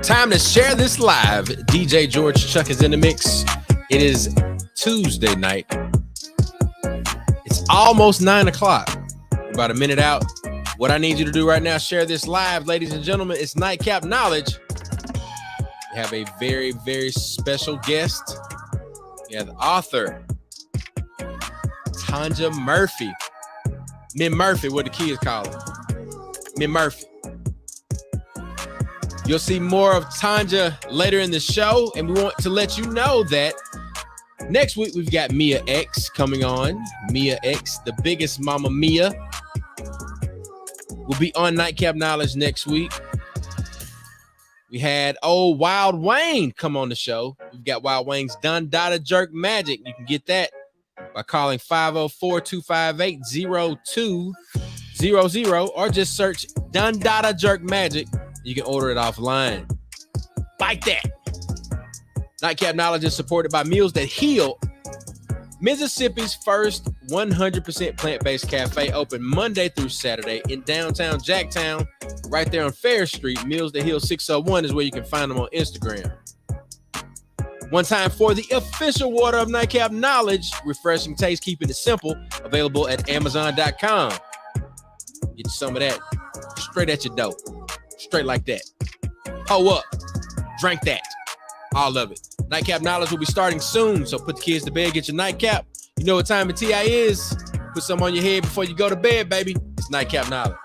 Time to share this live. DJ George Chuck is in the mix. It is Tuesday night. It's almost 9 o'clock. About a minute out. What I need you to do right now, share this live, ladies and gentlemen. It's Nightcap Knowledge. We have a very, very special guest. We have the author, Tonja Murphy. Min Murphy, what the kids call her. Min Murphy. You'll see more of Tonja later in the show, and we want to let you know that next week we've got Mia X coming on. Mia X, the biggest mama Mia, will be on Nightcap Knowledge next week. We had Wild Wayne come on the show. We've got Wild Wayne's Dun Dada Jerk Magic. You can get that by calling 504-258-0200 or just search Dun Dada Jerk Magic. You can order it offline. Like that. Nightcap Knowledge is supported by Meals That Heal. Mississippi's first 100% plant-based cafe, open Monday through Saturday in downtown Jacktown, right there on Fair Street. Meals That Heal 601 is where you can find them on Instagram. One time for the official water of Nightcap Knowledge, refreshing taste, keeping it simple, available at Amazon.com. Get you some of that straight at your door. Straight like that. Pull up. Drink that. All of it. Nightcap Knowledge will be starting soon, so put the kids to bed, get your nightcap. You know what time of TI is. Put some on your head before you go to bed, baby. It's Nightcap Knowledge.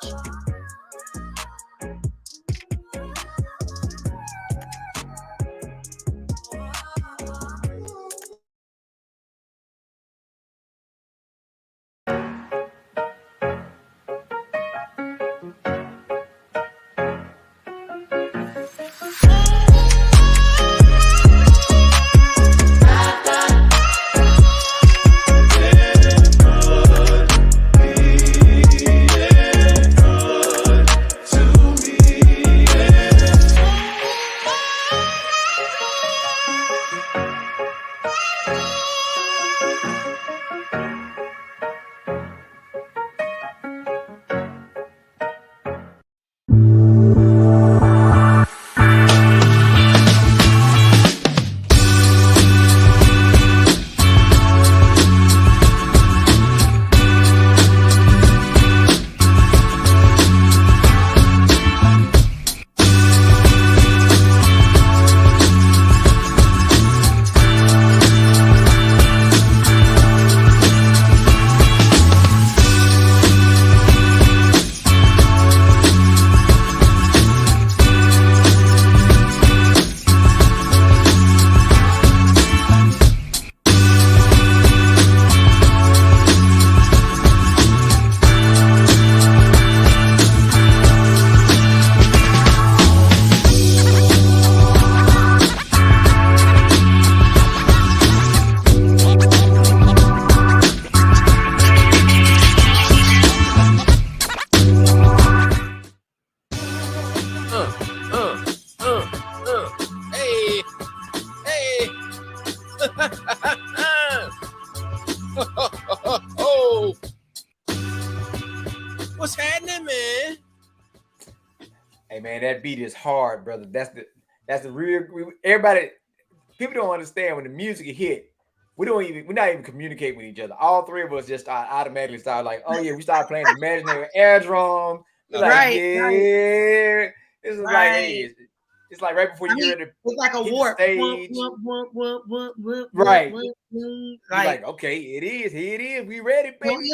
What's happening, man? Hey man, that beat is hard, brother. That's the real. Everybody, people don't understand when the music hit. We're not even communicating with each other. All three of us just automatically start like, oh yeah, we started playing the imaginary air drum. Like, right, yeah, right. This is like, hey, it's like right before you get ready. It's like a warp. Stage. Right. Like, okay, it is. Here it is. We ready, baby.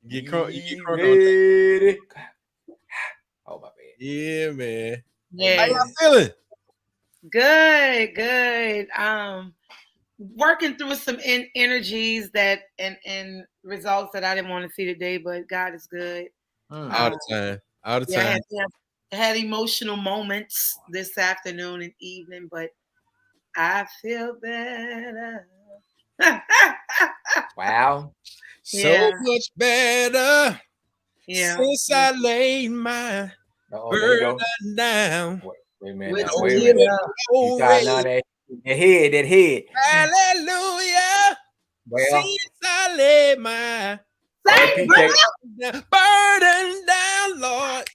You get crunk ready. Oh my bad. Yeah, man. Yeah. How y'all feeling? Good. Working through some energies that and results that I didn't want to see today, but God is good. All the time. I had emotional moments this afternoon and evening, but I feel better. Wow. So much better. Yeah. Since I laid my burden down. Wait a minute. That head. Hallelujah. Well, since I laid my Say, bro. burden down, Lord.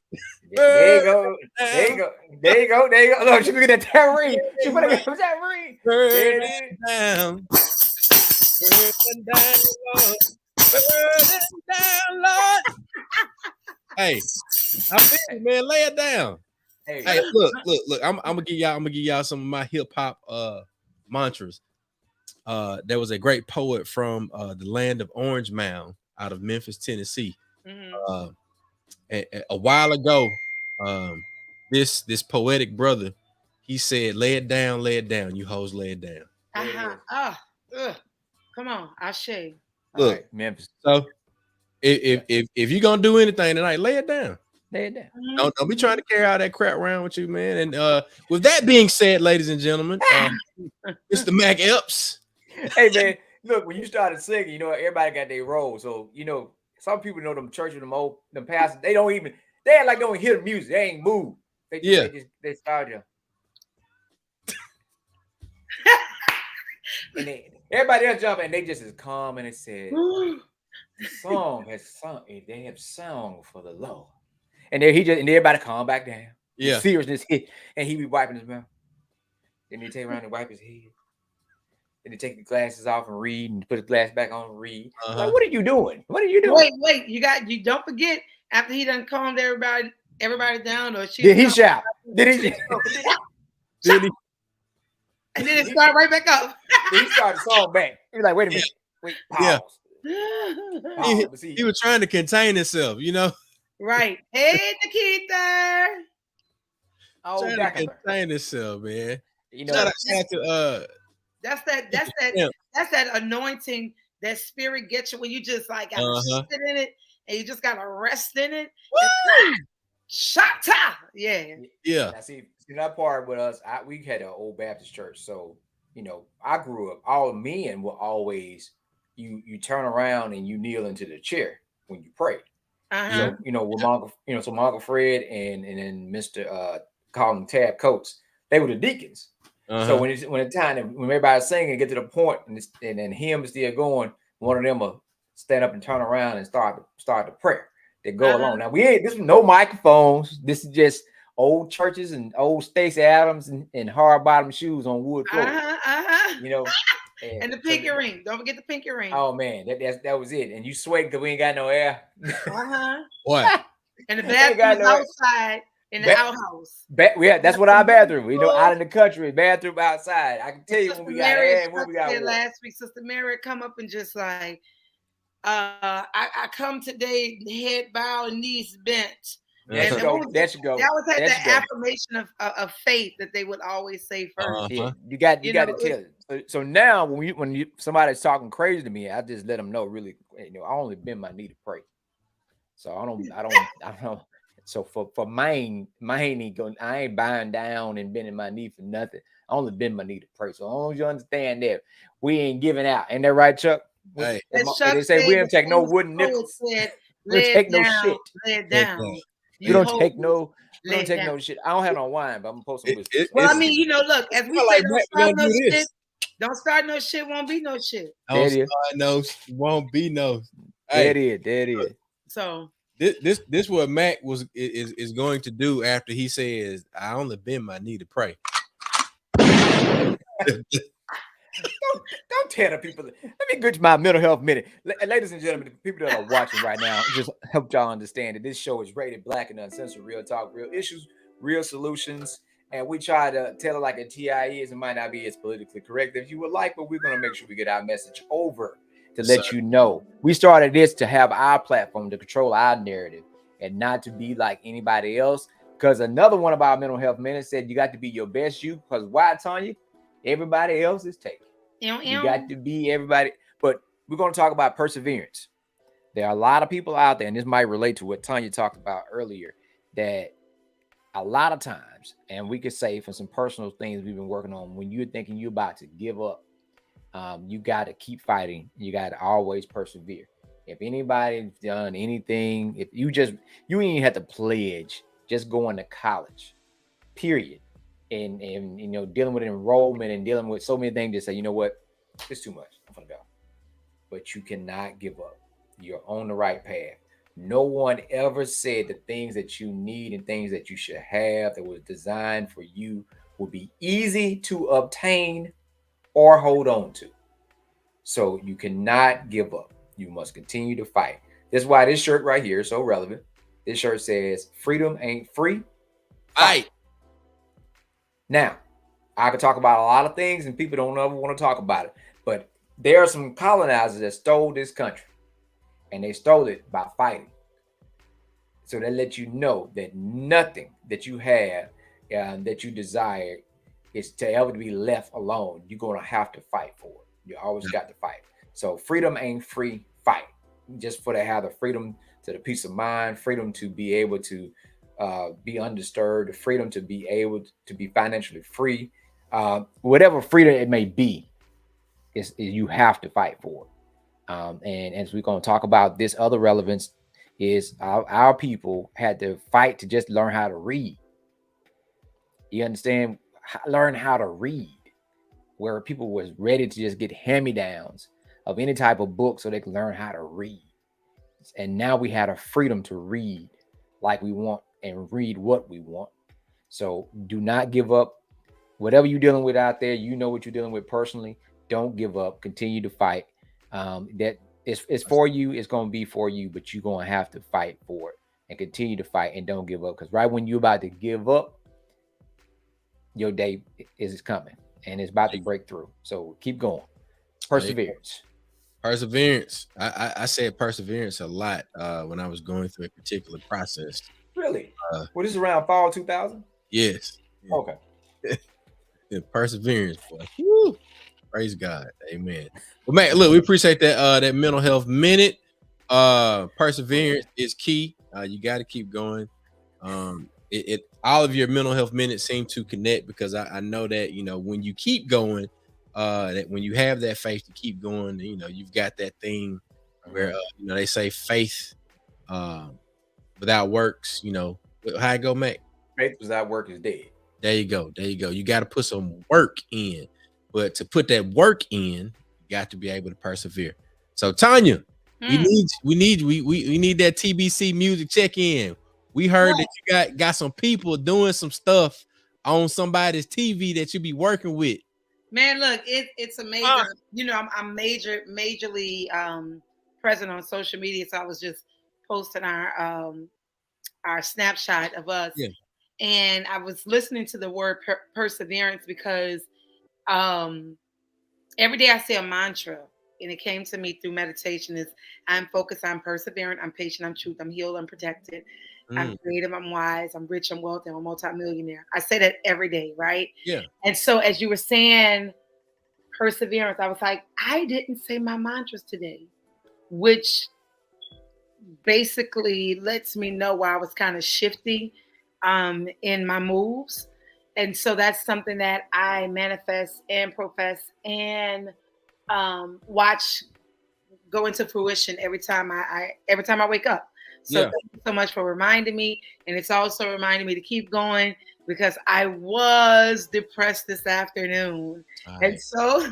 there you go. Down, There you go. There you go. There you go. Look, she looking at tambourine. She put it tambourine. There burden it is. down, burden down, Lord. Burden down, Lord. Hey, I feel you, man. Lay it down. Hey, Hey, look. I'm gonna give y'all some of my hip hop mantras. There was a great poet from the land of Orange Mound out of Memphis, Tennessee. Mhm. A while ago, this poetic brother, he said, lay it down, you hoes, lay it down. there it Uh-huh. is. Come on, I shave. All Look, right, Memphis. so if you're gonna do anything tonight, lay it down. Lay it down. Don't be trying to carry all that crap around with you, man. And with that being said, ladies and gentlemen, Mr. Mac Epps. Hey man, look, when you started singing, you know, everybody got their role. So, you know, some people know them churches, them pastors, they act like they don't hear the music. They ain't moved. They started. And everybody else jump and they just as calm and it said, the song has sung, they have sung for the Lord. And then everybody calm back down. Yeah. The seriousness hit, and he be wiping his mouth. Then he take around and wipe his head. Then he take the glasses off and read, and put his glass back on and read. Like, what are you doing? What are you doing? Wait, you don't forget after he done calmed everybody down, or she Did he shout? Did he? Did he? And then it started right back up. Then he started the song back. He was like, wait a minute. Wait, pause. Yeah. He was trying to contain himself, you know. Right. Hey, Nikita. Trying to contain himself, man. You know, that's that anointing, that spirit gets you when you just like gotta sit in it and you just gotta rest in it. Shata. Yeah. Now, see that part with us, we had an old Baptist church. So, you know, I grew up, all men were always, you turn around and you kneel into the chair when you pray. So, you know, with Uncle Fred and then Mr. call him Tab Coates, they were the deacons. So when everybody's singing, get to the point and then him is still going, one of them will stand up and turn around and start the prayer. They go along. Now this is no microphones. This is just old churches and old Stacey Adams and hard bottom shoes on wood floor. You know, and the pinky ring. Don't forget the pinky ring. Oh man, that was it. And you sweating because we ain't got no air. What? And the bathroom outside in the outhouse. That's what our bathroom. You know, out in the country, bathroom outside. I can tell you when we got air and when we got water. Last week, Sister Mary come up and just like, I come today, head bowed, knees bent. That should go. That was like the affirmation of faith that they would always say first. Yeah, you got to tell it. So now when somebody's talking crazy to me, I just let them know. Really, you know, I only bend my knee to pray. So I don't. So for mine ain't going. I ain't bowing down and bending my knee for nothing. I only bend my knee to pray. So as long as you understand that, we ain't giving out. Ain't that right, Chuck? Hey. They say we don't take no wooden nickels. We don't take no shit. Lay it down. You don't take no. We don't take no shit. I don't have no wine, but I'm gonna post some whiskey. Well, I mean, you know, look, as we say, don't start no shit, won't be no shit. Don't start no, won't be no. There it is. So this what Mac is going to do after he says, I only bend my knee to pray. Don't tell the people. Let me get to my mental health minute. Ladies and gentlemen, the people that are watching right now, just help y'all understand that this show is rated black and uncensored, real talk, real issues, real solutions. And we try to tell it like a TI is. It might not be as politically correct as you would like, but we're going to make sure we get our message over to let you know. We started this to have our platform to control our narrative and not to be like anybody else. Because another one of our mental health minutes said you got to be your best you. Because why, Tonya? Everybody else is taken. You got to be everybody. But we're going to talk about perseverance. There are a lot of people out there, and this might relate to what Tonya talked about earlier, that a lot of times, and we could say for some personal things we've been working on, when you're thinking you're about to give up, you got to keep fighting. You got to always persevere. If anybody's done anything, if you ain't even have to pledge, just going to college, period. And you know, dealing with enrollment and dealing with so many things, just say, you know what, it's too much. I'm gonna go. but you cannot give up. You're on the right path. No one ever said the things that you need and things that you should have that was designed for you will be easy to obtain or hold on to. So you cannot give up. You must continue to fight. That's why this shirt right here is so relevant. This shirt says, freedom ain't free. Fight. Now, I could talk about a lot of things and people don't ever want to talk about it. But there are some colonizers that stole this country. And they stole it by fighting. So they let you know that nothing that you have that you desire is to ever be left alone. You're going to have to fight for it. You always got to fight. So freedom ain't free. Fight. Just for to have the freedom to the peace of mind, freedom to be able to be undisturbed, the freedom to be able to be financially free. Whatever freedom it may be, is you have to fight for it. And as we're going to talk about, this other relevance is our people had to fight to just learn how to read. You understand? Learn how to read, where people was ready to just get hand-me-downs of any type of book so they can learn how to read. And now we had a freedom to read like we want and read what we want. So do not give up. Whatever you're dealing with out there, you know what you're dealing with personally. Don't give up. Continue to fight. That it's for you. It's going to be for you, but you're going to have to fight for it and continue to fight and don't give up. Because right when you're about to give up, your day is coming and it's about to break through. So keep going. Perseverance. Perseverance. I said perseverance a lot when I was going through a particular process. Really? Well, this is around fall 2000? Yes. Okay. Yeah, perseverance, boy. Woo. Praise God. Amen. Well, man, look, we appreciate that mental health minute. Perseverance is key. You got to keep going. It all of your mental health minutes seem to connect because I know that, you know, when you keep going, that when you have that faith to keep going, you know, you've got that thing where, you know, they say faith without works, you know, how it go, Mac? Faith without work is dead. There you go. There you go. You got to put some work in. But to put that work in, you got to be able to persevere. So Tonya, we need that TBC music check-in. We heard that you got some people doing some stuff on somebody's TV that you be working with. Man, look, it's amazing. You know, I'm majorly present on social media, so I was just posting our snapshot of us, and I was listening to the word perseverance because every day I say a mantra, and it came to me through meditation: is I'm focused, I'm perseverant, I'm patient, I'm truth, I'm healed, I'm protected. I'm creative, I'm wise, I'm rich, I'm wealthy, I'm a multimillionaire. I say that every day, right? Yeah. And so as you were saying perseverance, I was like, I didn't say my mantras today, which basically lets me know where I was kind of shifty in my moves. And so that's something that I manifest and profess and watch go into fruition every time I wake up. So thank you so much for reminding me. And it's also reminding me to keep going because I was depressed this afternoon. And so,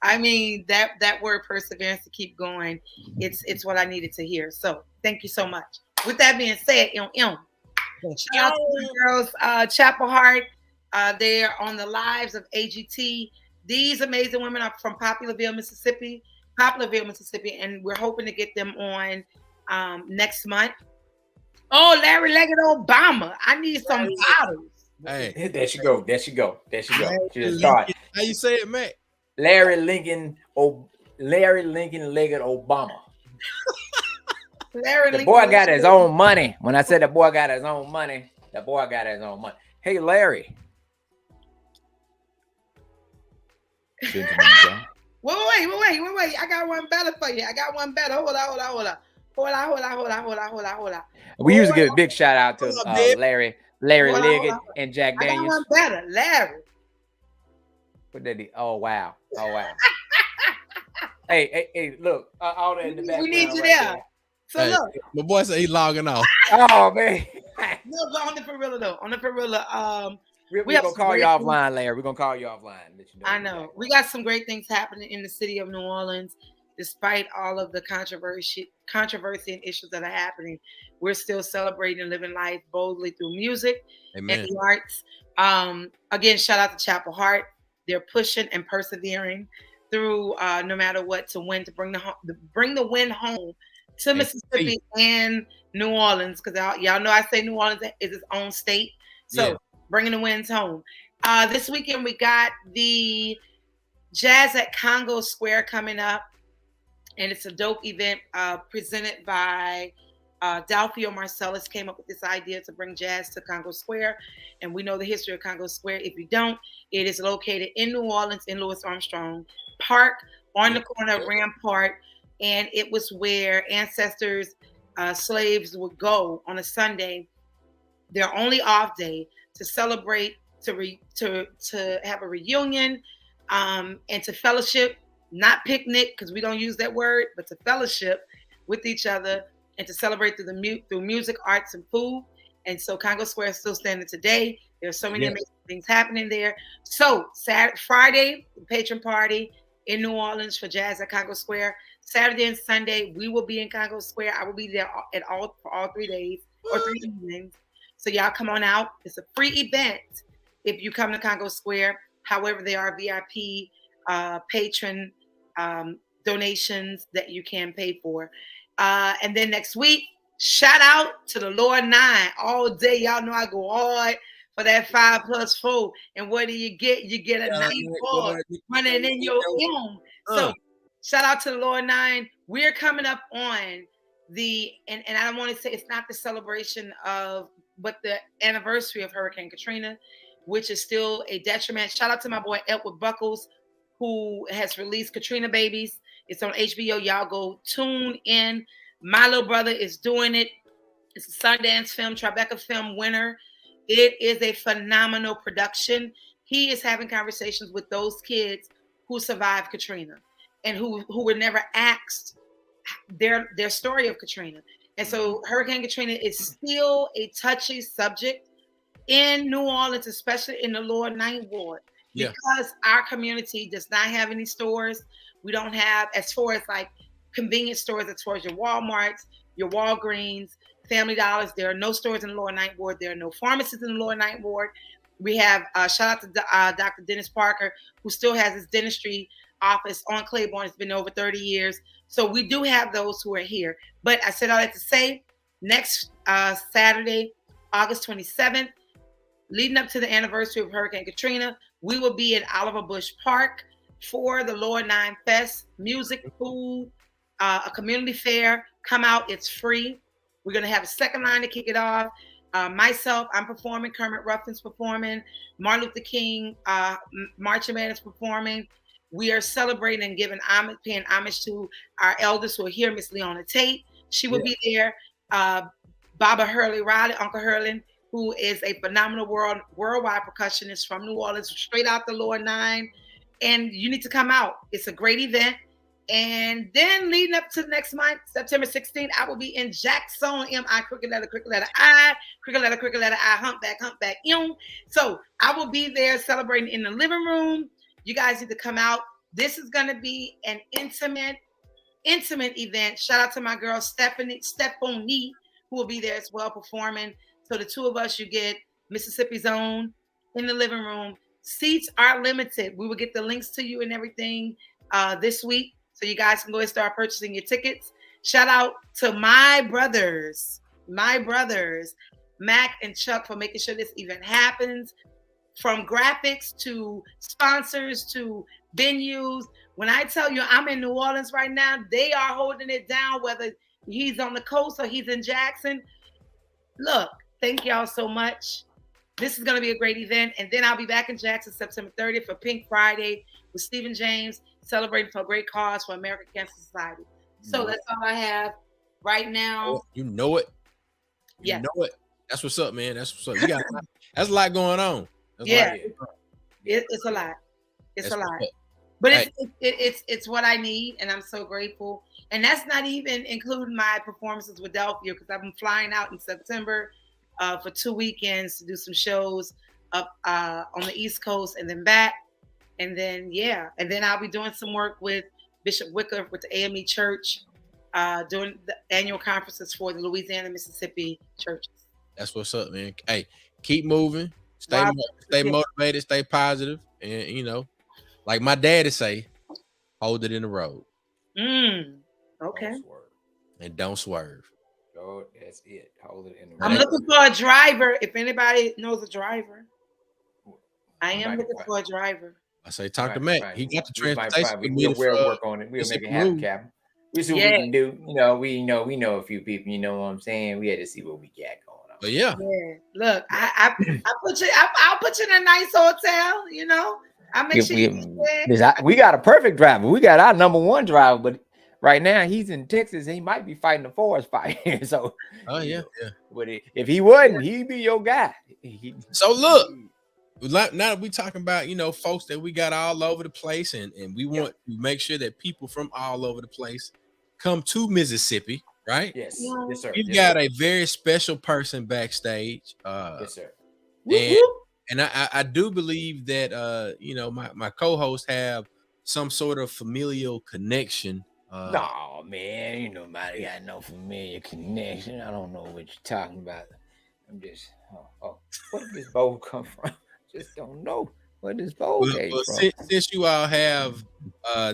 I mean, that word perseverance, to keep going, it's what I needed to hear. So thank you so much. With that being said, shout out to the girls, Chapel Heart. They are on the lives of AGT. These amazing women are from Poplarville, Mississippi, and we're hoping to get them on next month. Oh, Larry Leggett Obama. I need some bottles. Hey, there she go. She just started. How you say it, Mac? Larry Lincoln Leggett Obama. The boy got his own money. When I said the boy got his own money, the boy got his own money. Hey, Larry. Wait. I got one better for you. Hold on. We used to give a big shout out to Larry Leggett and Jack Daniels. I got one better, Larry. What did he? Oh wow. Hey, look, all that in the background. We need you there. So look, my boy said he's logging off. Oh man. No, but on the Perilla though. We're gonna call you offline, Larry. We're gonna call you offline. I know. We got some great things happening in the city of New Orleans. despite all of the controversy and issues that are happening, we're still celebrating and living life boldly through music and the arts. Again, shout out to Chapel Heart. They're pushing and persevering through no matter what to bring the win home to Mississippi and New Orleans, because y'all know I say New Orleans is its own state. So bringing the wins home. This weekend we got the Jazz at Congo Square coming up, and it's a dope event presented by Dalfio Marcellus. Came up with this idea to bring jazz to Congo Square, and we know the history of Congo Square. If you don't, it is located in New Orleans in Louis Armstrong Park on the corner of Rampart, and it was where ancestors, slaves would go on a Sunday, their only off day, to celebrate, to have a reunion, and to fellowship, not picnic because we don't use that word, but to fellowship with each other and to celebrate through music, arts, and food. And so Congo Square is still standing today. There's so many amazing things happening there. So Friday, the patron party in New Orleans for Jazz at Congo Square. Saturday and Sunday, we will be in Congo Square. I will be there for all 3 days or 3 evenings. So y'all come on out. It's a free event if you come to Congo Square. However, there are VIP patron donations that you can pay for. And then next week, shout out to the Lord 9 all day. Y'all know I go hard for that 5+4. And what do? You get a nice board running in your home. So shout out to the Lord 9. We're coming up on and I don't want to say it's not the celebration of, but the anniversary of Hurricane Katrina, which is still a detriment. Shout out to my boy Edward Buckles, who has released Katrina Babies. It's on HBO. Y'all go tune in. My little brother is doing it. It's a Sundance film, Tribeca film winner. It is a phenomenal production. He is having conversations with those kids who survived Katrina and who were never asked their story of Katrina. And so Hurricane Katrina is still a touchy subject in New Orleans, especially in the Lower Ninth Ward, because our community does not have any stores. We don't have, as far as like convenience stores, as far as your Walmarts, your Walgreens, Family Dollars. There are no stores in the Lower Ninth Ward. There are no pharmacies in the Lower Ninth Ward. We have, shout out to Dr. Dennis Parker, who still has his dentistry office on Claiborne. It's been over 30 years. So we do have those who are here. But I said all that to say, next Saturday, August 27th, leading up to the anniversary of Hurricane Katrina, we will be at Oliver Bush Park for the Lord 9 Fest, music, food, a community fair. Come out, it's free. We're going to have a second line to kick it off. Myself, I'm performing. Kermit Ruffin's performing. Martin Luther King, Marching Man is performing. We are celebrating and paying homage to our elders who are here. Miss Leona Tate, she will be there. Baba Hurley Riley, Uncle Hurlin, who is a phenomenal worldwide percussionist from New Orleans, straight out the Lower 9. And you need to come out. It's a great event. And then leading up to next month, September 16th, I will be in Jackson, M-I, crooked letter, I, crooked letter, I, humpback, So I will be there celebrating in the living room. You guys need to come out. This is going to be an intimate event. Shout out to my girl, Stephanie, who will be there as well performing. So the two of us, you get Mississippi's own in the living room. Seats are limited. We will get the links to you and everything this week. So you guys can go and start purchasing your tickets. Shout out to my brothers, Mac and Chuck, for making sure this event happens. From graphics to sponsors to venues. When I tell you I'm in New Orleans right now, they are holding it down, whether he's on the coast or he's in Jackson. Look, thank y'all so much. This is going to be a great event. And then I'll be back in Jackson September 30th for Pink Friday with Stephen James, celebrating for a great cause for American Cancer Society. So that's all I have right now. You know it. You know it. That's what's up, man. That's what's up. You got that's a lot going on. It's a lot. It's a lot. But it's what I need, and I'm so grateful. And that's not even including my performances with Delphia, because I've been flying out in September for 2 weekends to do some shows up on the East Coast and then back. And then, and then I'll be doing some work with Bishop Wicker with the AME Church, doing the annual conferences for the Louisiana, Mississippi churches. That's what's up, man. Hey, keep moving, stay Wow. motivated, stay positive, and you know, like my daddy say, hold it in the road. Okay. And don't swerve. Oh, that's it. Hold it in the road. I'm looking for a driver. If anybody knows a driver, I am looking for a driver. I say, talk to Matt. He got the transportation. We'll work on it. We'll make it happen, Captain. We see what we can do. You know, we know a few people. You know what I'm saying? We had to see what we got going on. But yeah. Look, I'll put you in a nice hotel. You know, I'll make sure we got a perfect driver. We got our number one driver, but right now he's in Texas. He might be fighting a forest fire. So, oh yeah. But if he wasn't, he'd be your guy. So look. Now that we talking about, you know, folks that we got all over the place, and we want to make sure that people from all over the place come to Mississippi, right? Yes, sir. We've got a very special person backstage. Yes, sir. And I do believe that you know, my co-hosts have some sort of familial connection. No, man, ain't nobody got no familiar connection. I don't know what you're talking about. I'm just where did this bowl come from? Just don't know where this bowl came from. Since you all have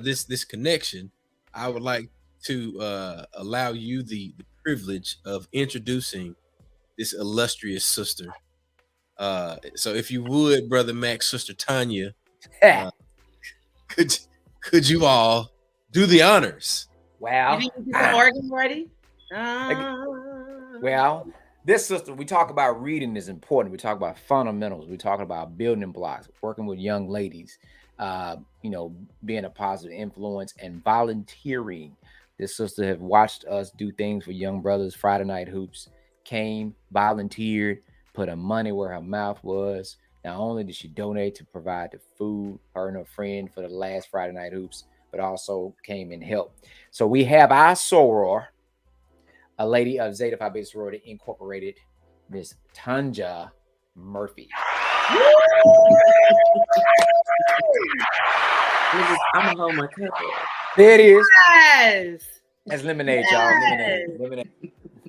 this connection, I would like to allow you the privilege of introducing this illustrious sister. So if you would, Brother Max, Sister Tonya, could you all do the honors? Wow. You need the organ ready? Well, this sister, we talk about reading is important. We talk about fundamentals. We talk about building blocks, working with young ladies, you know, being a positive influence and volunteering. This sister have watched us do things for young brothers. Friday Night Hoops came, volunteered, put her money where her mouth was. Not only did she donate to provide the food, her and her friend for the last Friday Night Hoops, but also came and helped. So we have our soror, a lady of Zeta Phi Beta Sorority Incorporated, Miss Tonja Murphy. I'm gonna hold my cup. There it is. Yes. That's lemonade, y'all. Lemonade.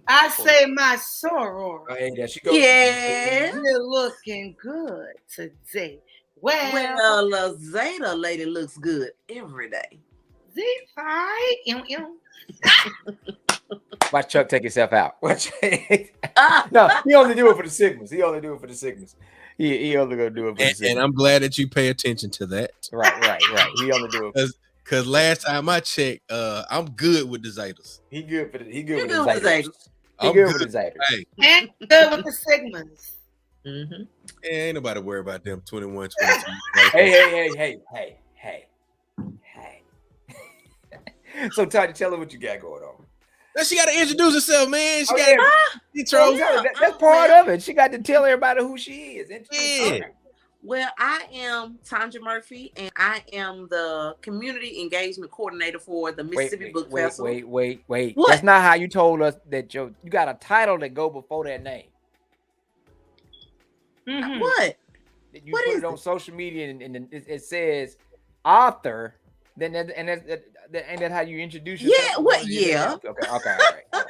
I say my soror. Oh, hey, there she goes. Yeah. You're looking good today. Well, Zeta lady looks good every day. Z5. Watch Chuck take himself out. Watch. No, he only do it for the Sigmas. He only do it for the Sigmas. He only gonna do it for the Sigmas. And I'm glad that you pay attention to that. Right. He only do it because last time I checked, I'm good with the Zetas. He good with the Zetas. He good with the Zetas. Hey. And good with the Sigmas. Mm-hmm. Ain't nobody worry about them 21, 22. Hey. So Tonya, tell her what you got going on. Now she got to introduce herself, man. She That's part of it. She got to tell everybody who she is. Yeah. Well, I am Tonja Murphy, and I am the community engagement coordinator for the Mississippi Book Festival. Wait. What? That's not how you told us that you got a title that go before that name. Mm-hmm. What? You put it on social media and it says author. Then ain't that how you introduce yourself? Yeah. What? Yeah. Okay. All right.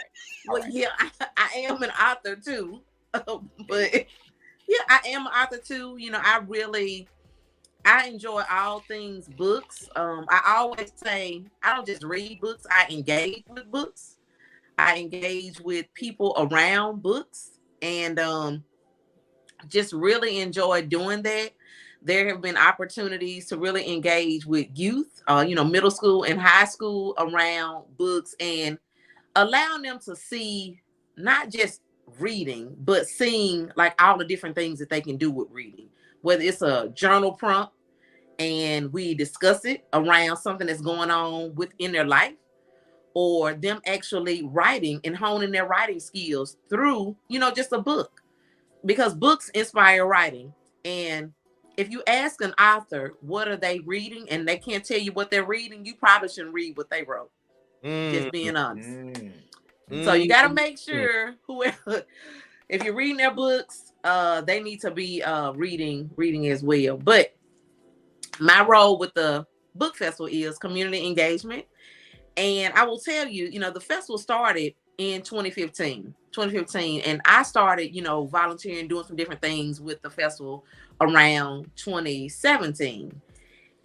Well, yeah, I am an author too, but yeah, I am an author too. You know, I enjoy all things books. I always say I don't just read books. I engage with books. I engage with people around books, and just really enjoy doing that. There have been opportunities to really engage with youth, you know, middle school and high school around books, and allowing them to see not just reading, but seeing like all the different things that they can do with reading, whether it's a journal prompt and we discuss it around something that's going on within their life, or them actually writing and honing their writing skills through, you know, just a book, because books inspire writing. And if you ask an author, what are they reading, and they can't tell you what they're reading, you probably shouldn't read what they wrote. Just being honest. So you got to make sure whoever, if you're reading their books, they need to be reading as well. But my role with the book festival is community engagement. And I will tell you, the festival started in 2015, and I started, volunteering, doing some different things with the festival around 2017.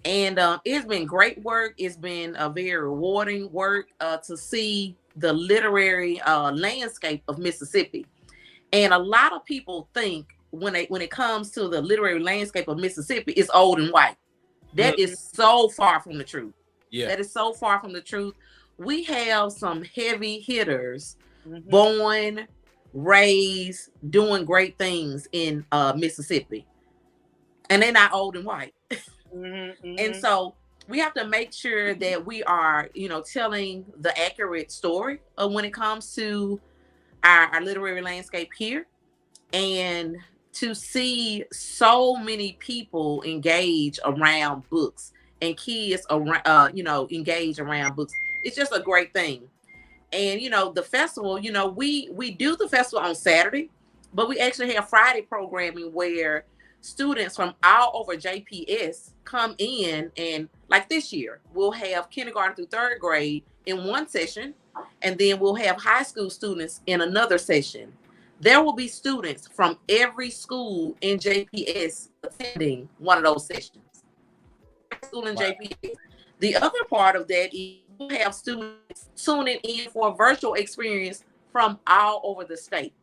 And it's been great work. It's been a very rewarding work to see the literary landscape of Mississippi. And a lot of people think when it comes to the literary landscape of Mississippi, it's old and white. That is so far from the truth. Yeah. That is so far from the truth. We have some heavy hitters, born, raised, doing great things in Mississippi. And they're not old and white. And so we have to make sure that we are, telling the accurate story when it comes to our literary landscape here. And to see so many people engage around books and kids around, engage around books, it's just a great thing. And the festival, we do the festival on Saturday, but we actually have Friday programming where students from all over JPS come in, and like this year we'll have kindergarten through third grade in one session, and then we'll have high school students in another session. There will be students from every school in JPS attending one of those sessions. School in JPS. The other part of that is we'll have students tuning in for a virtual experience from all over the state.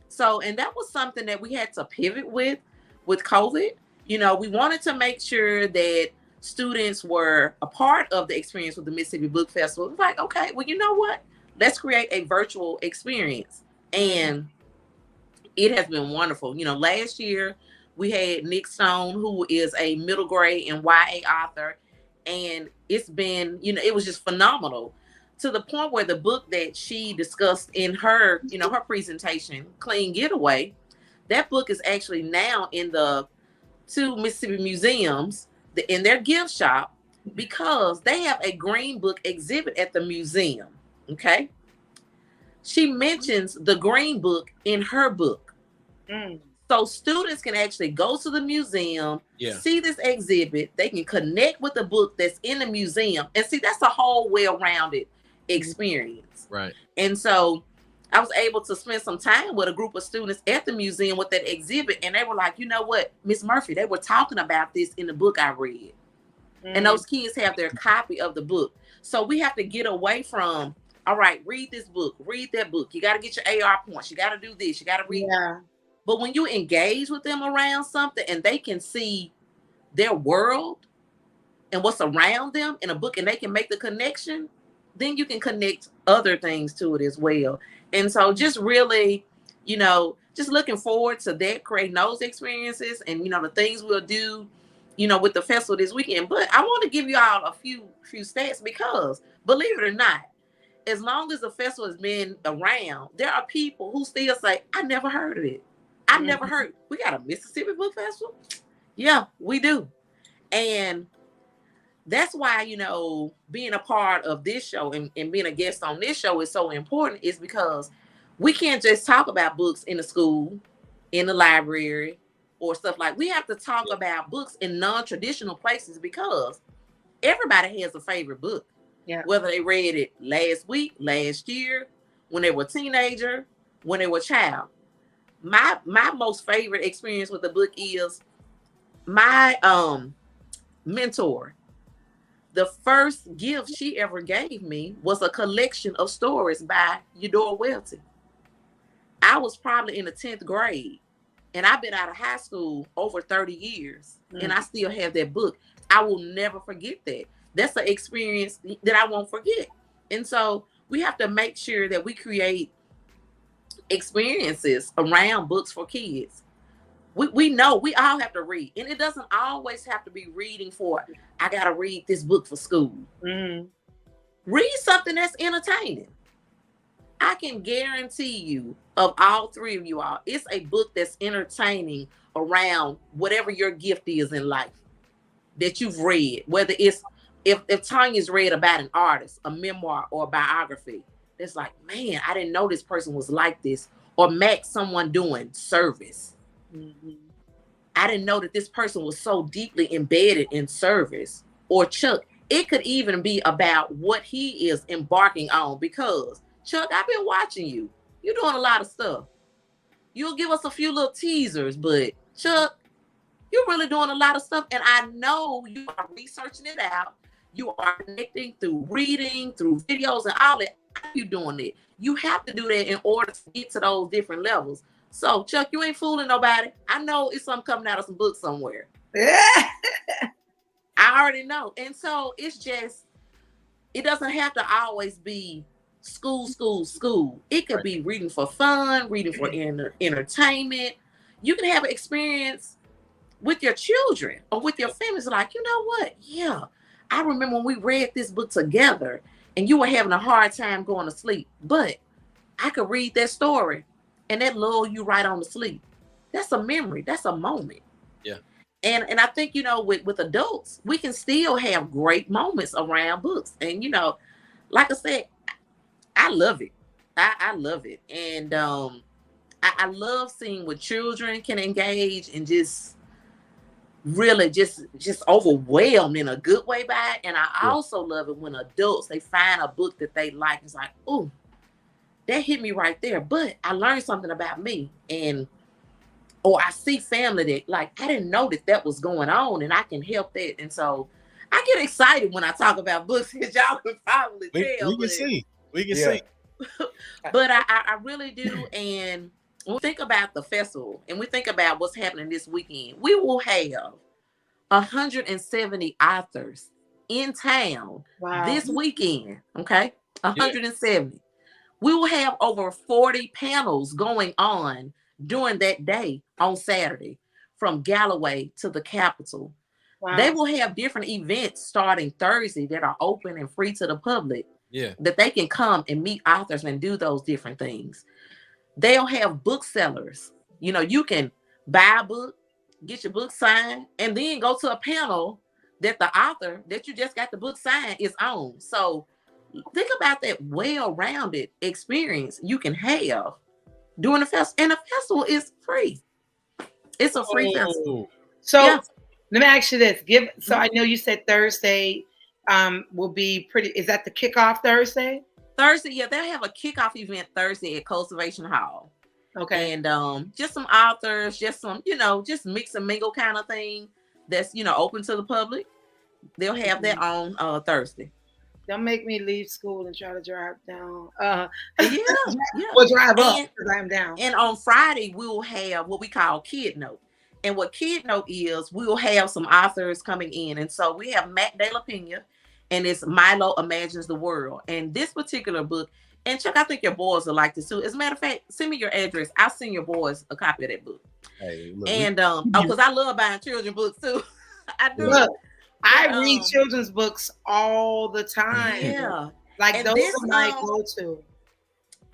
So, and that was something that we had to pivot with COVID. We wanted to make sure that students were a part of the experience with the Mississippi Book Festival. It's like, okay, well, you know what? Let's create a virtual experience. And it has been wonderful. Last year we had Nick Stone, who is a middle grade and YA author. And it's been, it was just phenomenal, to the point where the book that she discussed in her, her presentation, Clean Getaway, that book is actually now in the 2 Mississippi museums in their gift shop, because they have a Green Book exhibit at the museum. Okay. She mentions the Green Book in her book. So students can actually go to the museum, see this exhibit. They can connect with the book that's in the museum, and see, that's a whole well-rounded experience. Right. And so I was able to spend some time with a group of students at the museum with that exhibit, and they were like, you know what, Miss Murphy, they were talking about this in the book I read. And those kids have their copy of the book. So we have to get away from, all right, read this book, read that book. You got to get your AR points. You got to do this. You got to read. Yeah. But when you engage with them around something and they can see their world and what's around them in a book, and they can make the connection, then you can connect other things to it as well. And so just really, just looking forward to that, creating those experiences and, the things we'll do, with the festival this weekend. But I want to give you all a few stats, because believe it or not, as long as the festival has been around, there are people who still say, I never heard of it. I've never heard. We got a Mississippi Book Festival? Yeah, we do. And that's why, being a part of this show and being a guest on this show is so important, is because we can't just talk about books in the school, in the library, or stuff like. We have to talk about books in non-traditional places, because everybody has a favorite book. Yeah. Whether they read it last week, last year, when they were a teenager, when they were a child. My most favorite experience with the book is my mentor. The first gift she ever gave me was a collection of stories by Eudora Welty. I was probably in the 10th grade, and I've been out of high school over 30 years, and I still have that book. I will never forget that. That's an experience that I won't forget. And so we have to make sure that we create experiences around books for kids. We know we all have to read, and it doesn't always have to be reading for, I gotta read this book for school. Read something that's entertaining. I can guarantee you, of all three of you all, it's a book that's entertaining around whatever your gift is in life that you've read. Whether it's if Tonya's read about an artist, a memoir, or a biography, it's like, man, I didn't know this person was like this. Or Max, someone doing service. I didn't know that this person was so deeply embedded in service. Or Chuck, it could even be about what he is embarking on. Because Chuck, I've been watching you. You're doing a lot of stuff. You'll give us a few little teasers, but Chuck, you're really doing a lot of stuff. And I know you are researching it out. You are connecting through reading, through videos and all that. How are you doing it? You have to do that in order to get to those different levels. So, Chuck, you ain't fooling nobody. I know it's something coming out of some books somewhere. I already know. And so it's just, it doesn't have to always be school. It could be reading for fun, reading for entertainment. You can have an experience with your children or with your families. Like, you know what? Yeah, I remember when we read this book together and you were having a hard time going to sleep, but I could read that story and that lull you right on to sleep. That's a memory. That's a moment. Yeah. And I think, you know, with adults, we can still have great moments around books. And, you know, like I said, I love it. I love it. And I love seeing what children can engage and just really just overwhelmed in a good way by it. And I also love it when adults, they find a book that they like. It's like, oh, that hit me right there. But I learned something about me. Or I see family that, like, I didn't know that was going on and I can help that. And so I get excited when I talk about books, as y'all can probably tell. We can see. But I really do. And when we think about the festival and we think about what's happening this weekend, we will have 170 authors in town this weekend. Okay. 170. Yeah. We will have over 40 panels going on during that day on Saturday from Galloway to the Capitol. Wow. They will have different events starting Thursday that are open and free to the public. Yeah. That they can come and meet authors and do those different things. They'll have booksellers. You know, you can buy a book, get your book signed, and then go to a panel that the author that you just got the book signed is on. So think about that well-rounded experience you can have during the festival. And the festival is free. It's a free festival. So let me ask you this. So I know you said Thursday will be pretty. Is that the kickoff Thursday? Thursday, yeah, they'll have a kickoff event Thursday at Cultivation Hall. Okay. And just some authors, just some, you know, just mix and mingle kind of thing that's, you know, open to the public. They'll have that on Thursday. Don't make me leave school and try to drive down. Yeah. We'll drive up because I'm down. And on Friday, we'll have what we call Kid Note. And what Kid Note is, we'll have some authors coming in. And so we have Matt De La Pena, and it's Milo Imagines the World. And this particular book, and Chuck, I think your boys will like this too. As a matter of fact, send me your address. I'll send your boys a copy of that book. Hey, look, and because I love buying children's books too. I do. Look, I read children's books all the time. Yeah. Like and those are my go-to.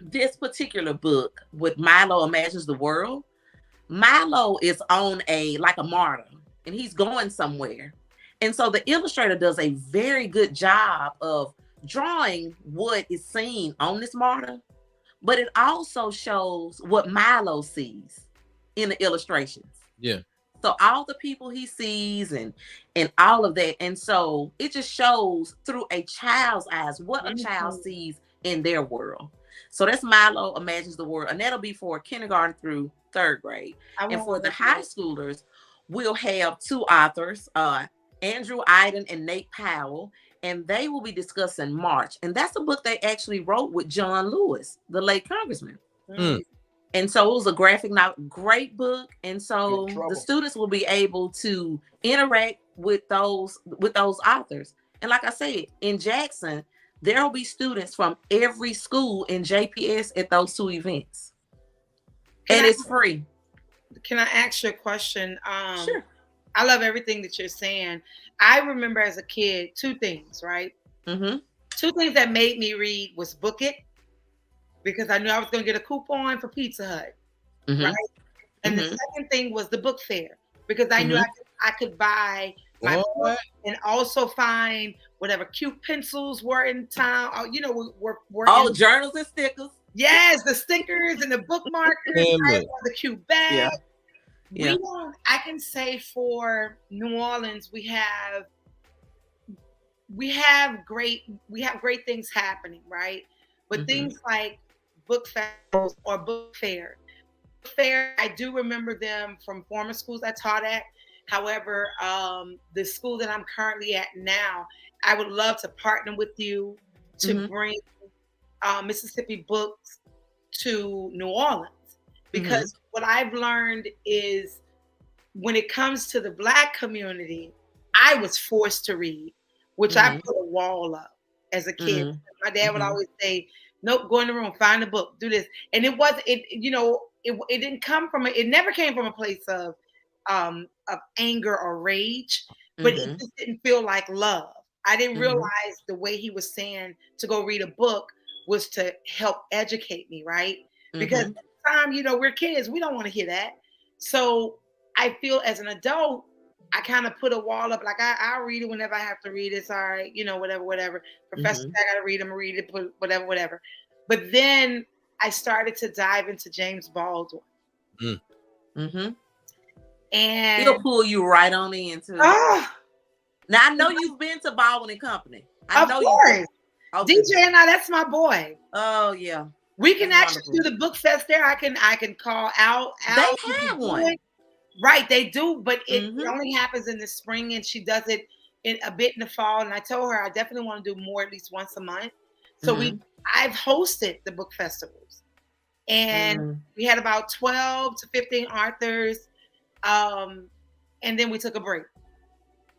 This particular book with Milo Imagines the World, Milo is on a martyr and he's going somewhere. And so the illustrator does a very good job of drawing what is seen on this martyr, but it also shows what Milo sees in the illustrations. Yeah. So all the people he sees and all of that. And so it just shows through a child's eyes what a child sees in their world. So that's Milo Imagines the World. And that'll be for kindergarten through third grade. And for the high schoolers, we'll have two authors, Andrew Iden and Nate Powell, and they will be discussing March. And that's a book they actually wrote with John Lewis, the late congressman. And so it was a graphic novel, great book. And so the students will be able to interact with those authors. And like I said, in Jackson, there will be students from every school in JPS at those two events. And it's free. Can I ask you a question? Sure. I love everything that you're saying. I remember as a kid, two things, right? Mm-hmm. Two things that made me read was Book It, because I knew I was going to get a coupon for Pizza Hut, right? And the second thing was the book fair, because I knew I could buy my book and also find whatever cute pencils were in town. Or, you know, were journals and stickers. Yes, the stickers and the bookmarkers, the cute bag. Yeah. I can say for New Orleans, we have we have great things happening, right? But things like book festivals or book fairs. I do remember them from former schools I taught at. However, the school that I'm currently at now, I would love to partner with you to bring Mississippi books to New Orleans, because what I've learned is when it comes to the Black community, I was forced to read, which I put a wall up as a kid. My dad would always say, "Nope, go in the room, find a book, do this." And it wasn't, it didn't come from it never came from a place of anger or rage, but it just didn't feel like love. I didn't realize the way he was saying to go read a book was to help educate me, right? Because at the time, we're kids, we don't want to hear that. So I feel as an adult, I kind of put a wall up, like I'll read it whenever I have to read it. It's all right, whatever. Professor, I gotta read them, read it, whatever. But then I started to dive into James Baldwin. And he'll pull you right on into. Now I know you've been to Baldwin and Company. I know you. Okay. DJ and that's my boy. Oh yeah. We can actually do the book fest there. I can call out. They have one. Right, they do, but it only happens in the spring, and she does it in a bit in the fall. And I told her I definitely want to do more, at least once a month. So I've hosted the book festivals, and we had about 12 to 15 authors, and then we took a break.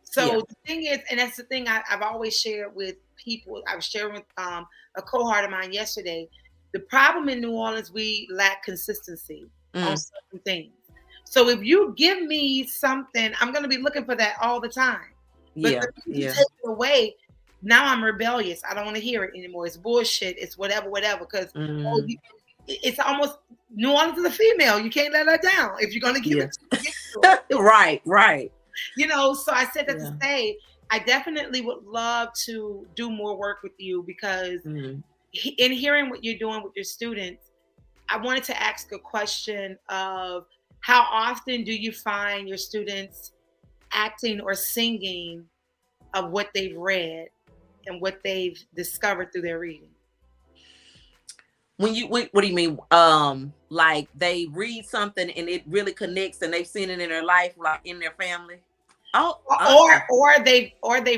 So the thing is, and that's the thing I've always shared with people. I was sharing with a cohort of mine yesterday. The problem in New Orleans, we lack consistency on certain things. So if you give me something, I'm going to be looking for that all the time. But if you take it away, now I'm rebellious. I don't want to hear it anymore. It's bullshit. It's whatever. Because it's almost New Orleans is a female. You can't let her down if you're going to give it to her. Right. So I said that to say, I definitely would love to do more work with you, because in hearing what you're doing with your students, I wanted to ask a question of, how often do you find your students acting or singing of what they've read and what they've discovered through their reading? What do you mean? Like they read something and it really connects, and they've seen it in their life, like in their family. Or they've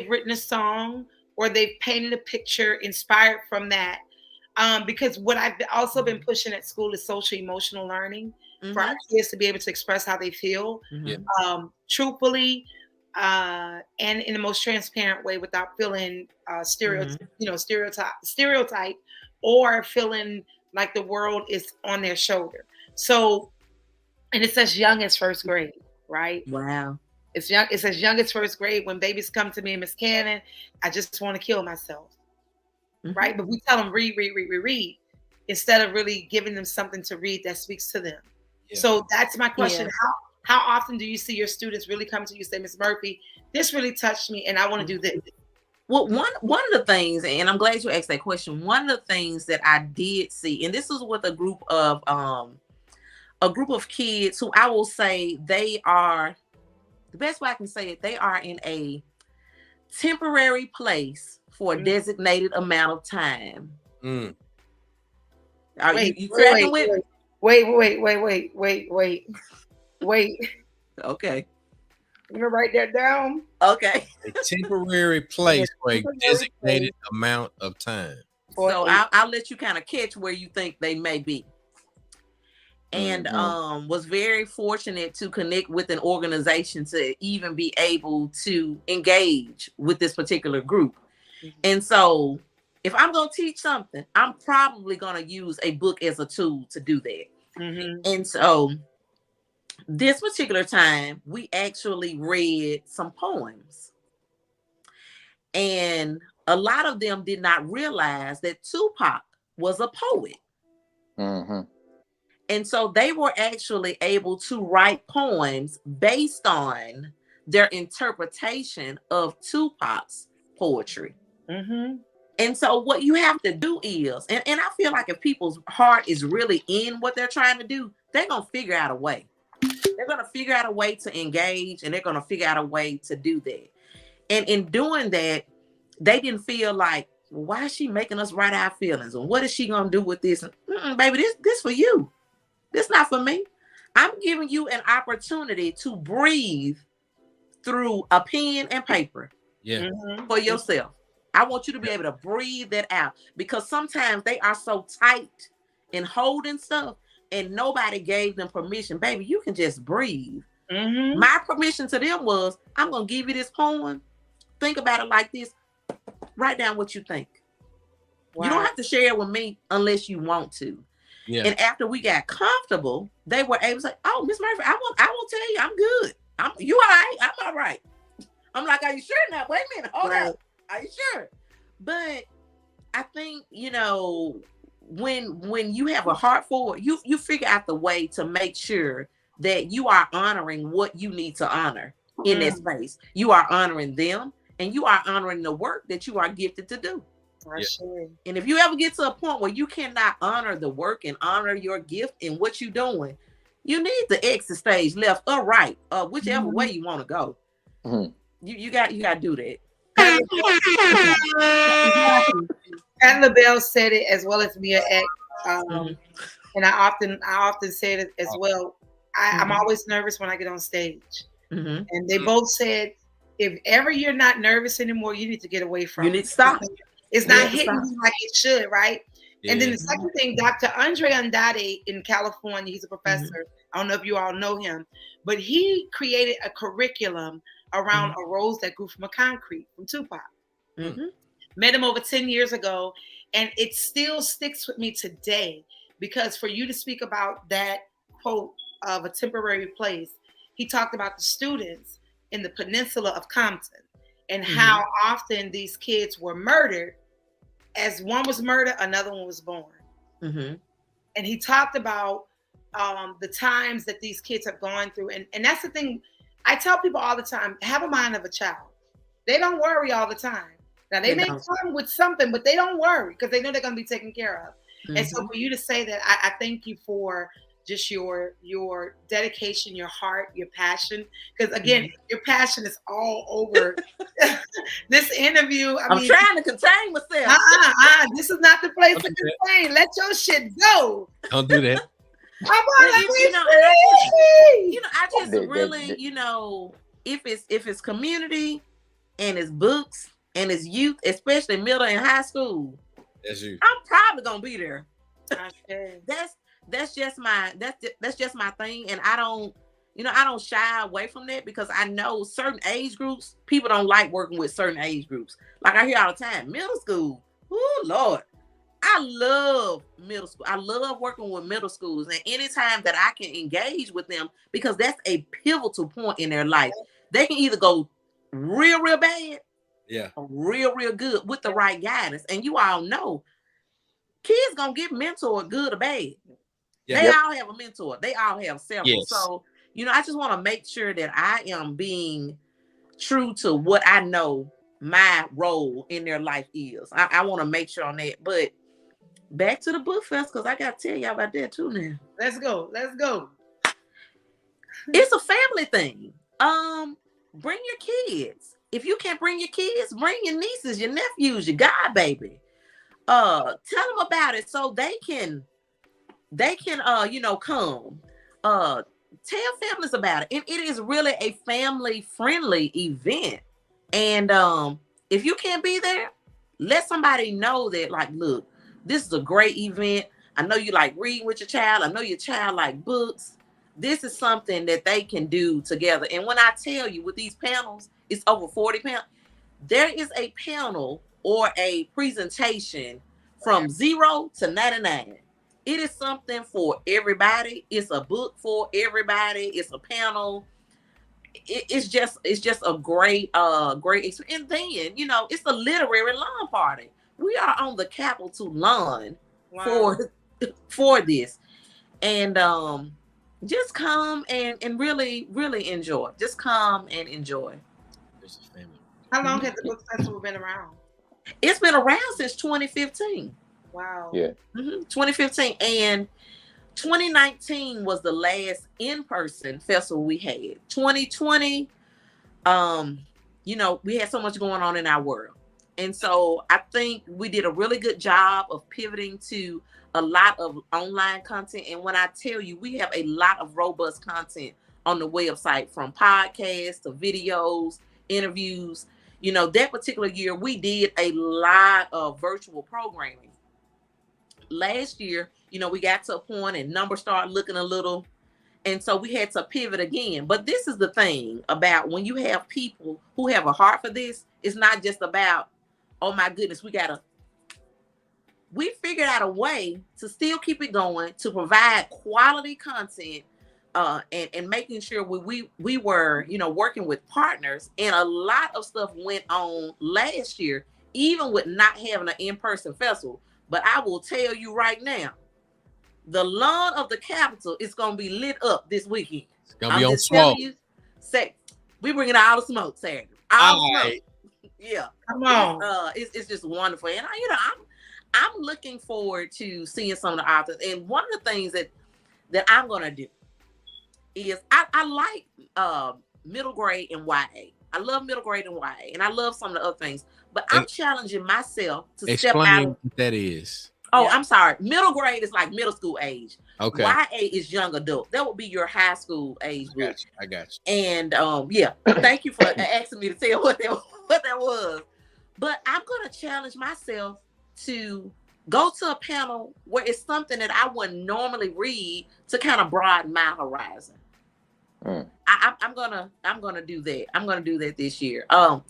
written a song, or they've painted a picture inspired from that. Because what I've also been pushing at school is social emotional learning. For our kids to be able to express how they feel, truthfully, and in the most transparent way, without feeling stereotype, or feeling like the world is on their shoulder. So, and it's as young as first grade, right? Wow. It's as young as first grade. When babies come to me, Miss Cannon, I just want to kill myself, right? But we tell them read, instead of really giving them something to read that speaks to them. Yeah. So that's my question. How often do you see your students really come to you and say, Miss Murphy, this really touched me and I want to do this? Well, one of the things, and I'm glad you asked that question, one of the things that I did see, and this is with a group of kids who I will say they are, the best way I can say it, they are in a temporary place for a designated amount of time. Are you tracking with me? Wait. Okay. I'm gonna write that down. Okay. A temporary place for a designated amount of time. So I'll let you kind of catch where you think they may be. And was very fortunate to connect with an organization to even be able to engage with this particular group. And so if I'm going to teach something, I'm probably going to use a book as a tool to do that. And so this particular time, we actually read some poems. And a lot of them did not realize that Tupac was a poet. And so they were actually able to write poems based on their interpretation of Tupac's poetry. And so what you have to do is, and I feel like if people's heart is really in what they're trying to do, they're going to figure out a way. They're going to figure out a way to engage, and they're going to figure out a way to do that. And in doing that, they didn't feel like, well, why is she making us write our feelings? And what is she gonna do with this? Baby, this for you. This not for me. I'm giving you an opportunity to breathe through a pen and paper. Yeah. For yourself. I want you to be able to breathe that out, because sometimes they are so tight and holding stuff and nobody gave them permission. Baby, you can just breathe. My permission to them was, I'm going to give you this poem. Think about it like this. Write down what you think. Wow. You don't have to share it with me unless you want to. Yeah. And after we got comfortable, they were able to say, oh, Miss Murphy, I won't tell you, I'm good. You all right? I'm all right. I'm like, are you sure now? Wait a minute. Hold up. Are you sure? But I think, you know, when you have a heart for it, you figure out the way to make sure that you are honoring what you need to honor in that space. You are honoring them, and you are honoring the work that you are gifted to do. Sure. And if you ever get to a point where you cannot honor the work and honor your gift and what you're doing, you need to exit stage left or right, whichever way you want to go. You got to do that. And LaBelle said it as well as Mia X, and I often said it as well. I'm always nervous when I get on stage, and they both said, if ever you're not nervous anymore, you need to get away from it. You need to stop. It's not hitting you like it should, right? Yeah. And then the second thing, Dr. Andre Andrade in California, he's a professor. I don't know if you all know him, but he created a curriculum around a rose that grew from a concrete, from Tupac. Met him over 10 years ago, and it still sticks with me today, because for you to speak about that quote of a temporary place, he talked about the students in the peninsula of Compton and how often these kids were murdered. As one was murdered, another one was born. And he talked about the times that these kids have gone through. And that's the thing. I tell people all the time, have a mind of a child. They don't worry all the time. Now, they may come with something, but they don't worry because they know they're going to be taken care of. And so for you to say that, I thank you for just your dedication, your heart, your passion. Because again, your passion is all over this interview. I'm trying to contain myself. This is not the place to contain. Let your shit go. Don't do that. I just really, if it's community and it's books and it's youth, especially middle and high school, that's you. I'm probably gonna be there. That's just my thing, and I don't shy away from that, because I know certain age groups, people don't like working with certain age groups. Like I hear all the time, middle school. Oh Lord, I love middle school. I love working with middle schools, and anytime that I can engage with them, because that's a pivotal point in their life. They can either go real bad, or real good with the right guidance. And you all know, kids gonna get mentored, good or bad. They all have a mentor. They all have several. So, I just want to make sure that I am being true to what I know my role in their life is. I want to make sure on that. But back to the book fest, because I got to tell y'all about that too now. Let's go. It's a family thing. Bring your kids. If you can't bring your kids, bring your nieces, your nephews, your godbaby. Tell them about it so they can come. Tell families about it. And it is really a family-friendly event. And if you can't be there, let somebody know that, like, look, this is a great event. I know you like reading with your child. I know your child like books. This is something that they can do together. And when I tell you, with these panels, it's over 40 panels. There is a panel or a presentation from 0 to 99. It is something for everybody. It's a book for everybody. It's a panel. It's just a great experience. And then, it's a literary lawn party. We are on the Capitol lawn for this. And just come and really, really enjoy. Just come and enjoy. How long has the book festival been around? It's been around since 2015. Wow. Yeah. 2015, and 2019 was the last in-person festival we had. 2020, we had so much going on in our world. And so I think we did a really good job of pivoting to a lot of online content. And when I tell you, we have a lot of robust content on the website, from podcasts to videos, interviews. You know, that particular year, we did a lot of virtual programming. Last year, you know, we got to a point and numbers started looking a little, and so we had to pivot again. But this is the thing about when you have people who have a heart for this, it's not just about, oh my goodness, we figured out a way to still keep it going, to provide quality content, and making sure we were, you know, working with partners. And a lot of stuff went on last year, even with not having an in-person festival. But I will tell you right now, the lawn of the Capitol is going to be lit up this weekend. It's going to be on smoke. We bringing all the smoke Saturday. All the smoke. Yeah. Come on. It's just wonderful. And I'm looking forward to seeing some of the authors. And one of the things that I'm going to do is I like middle grade and YA. I love middle grade and YA, and I love some of the other things. But I'm challenging myself to step out. Explain what that is. Oh, yeah. I'm sorry. Middle grade is like middle school age. Okay. YA is young adult. That would be your high school age group. I got you. And yeah, thank you for asking me to tell what that was. But I'm going to challenge myself to go to a panel where it's something that I wouldn't normally read, to kind of broaden my horizon. I'm gonna do that. I'm gonna do that this year. One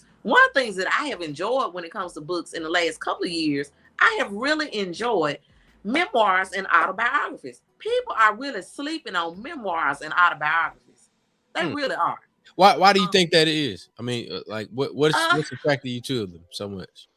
of the things that I have enjoyed when it comes to books in the last couple of years, I have really enjoyed memoirs and autobiographies. People are really sleeping on memoirs and autobiographies. They really are. Why do you think that is? I mean, like what's attracted you to them so much?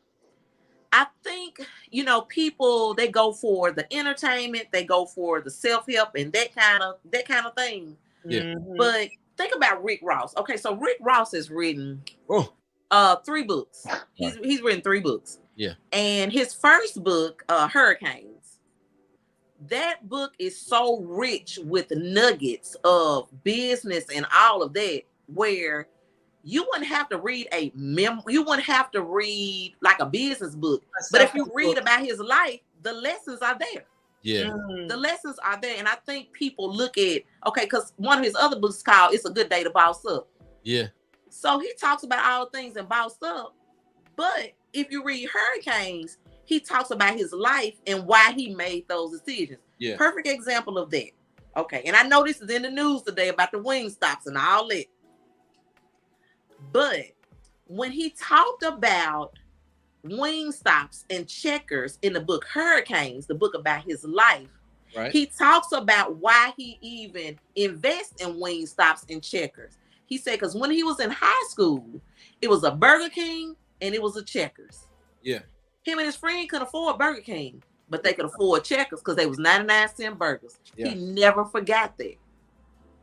I think, you know, people, they go for the entertainment, they go for the self-help and that kind of thing. Yeah. Mm-hmm. But think about Rick Ross. Okay, so Rick Ross has written 3 books. He's written 3 books. Yeah. And his first book, Hurricanes, that book is so rich with nuggets of business and all of that, where you wouldn't have to read you wouldn't have to read like a business book. But if you read about his life, the lessons are there. Yeah. The lessons are there. And I think people look at, okay, because one of his other books is called It's a Good Day to Boss Up. Yeah. So he talks about all the things and boss up. But if you read Hurricanes, he talks about his life and why he made those decisions. Yeah. Perfect example of that. Okay. And I know this is in the news today about the wing stops and all that. But when he talked about wing stops and checkers in the book Hurricanes, the book about his life, right, he talks about why he even invests in wing stops and checkers. He said, because when he was in high school, it was a Burger King and it was a Checkers. Yeah. Him and his friend couldn't afford Burger King, but they could afford Checkers because they was 99-cent burgers. Yeah. He never forgot that.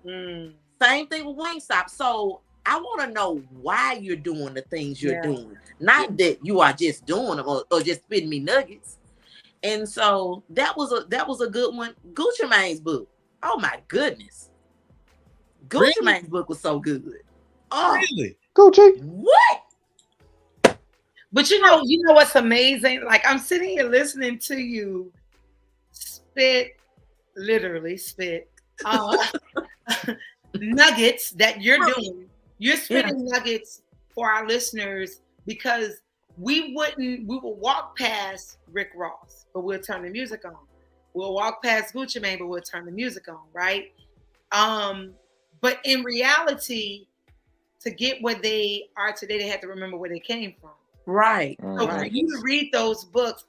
Same thing with Wingstop. So I want to know why you're doing the things you're doing. Not that you are just doing them or just spitting me nuggets. And so that was a good one. Gucci Mane's book. Oh my goodness. Gucci Mane's book was so good. Oh, really? Gucci. What? But you know what's amazing? Like, I'm sitting here listening to you literally spit nuggets that you're doing. You're spitting nuggets for our listeners, because we will walk past Rick Ross, but we'll turn the music on. We'll walk past Gucci Mane, but we'll turn the music on, right? But in reality, to get where they are today, they have to remember where they came from. Right. So for you to read those books,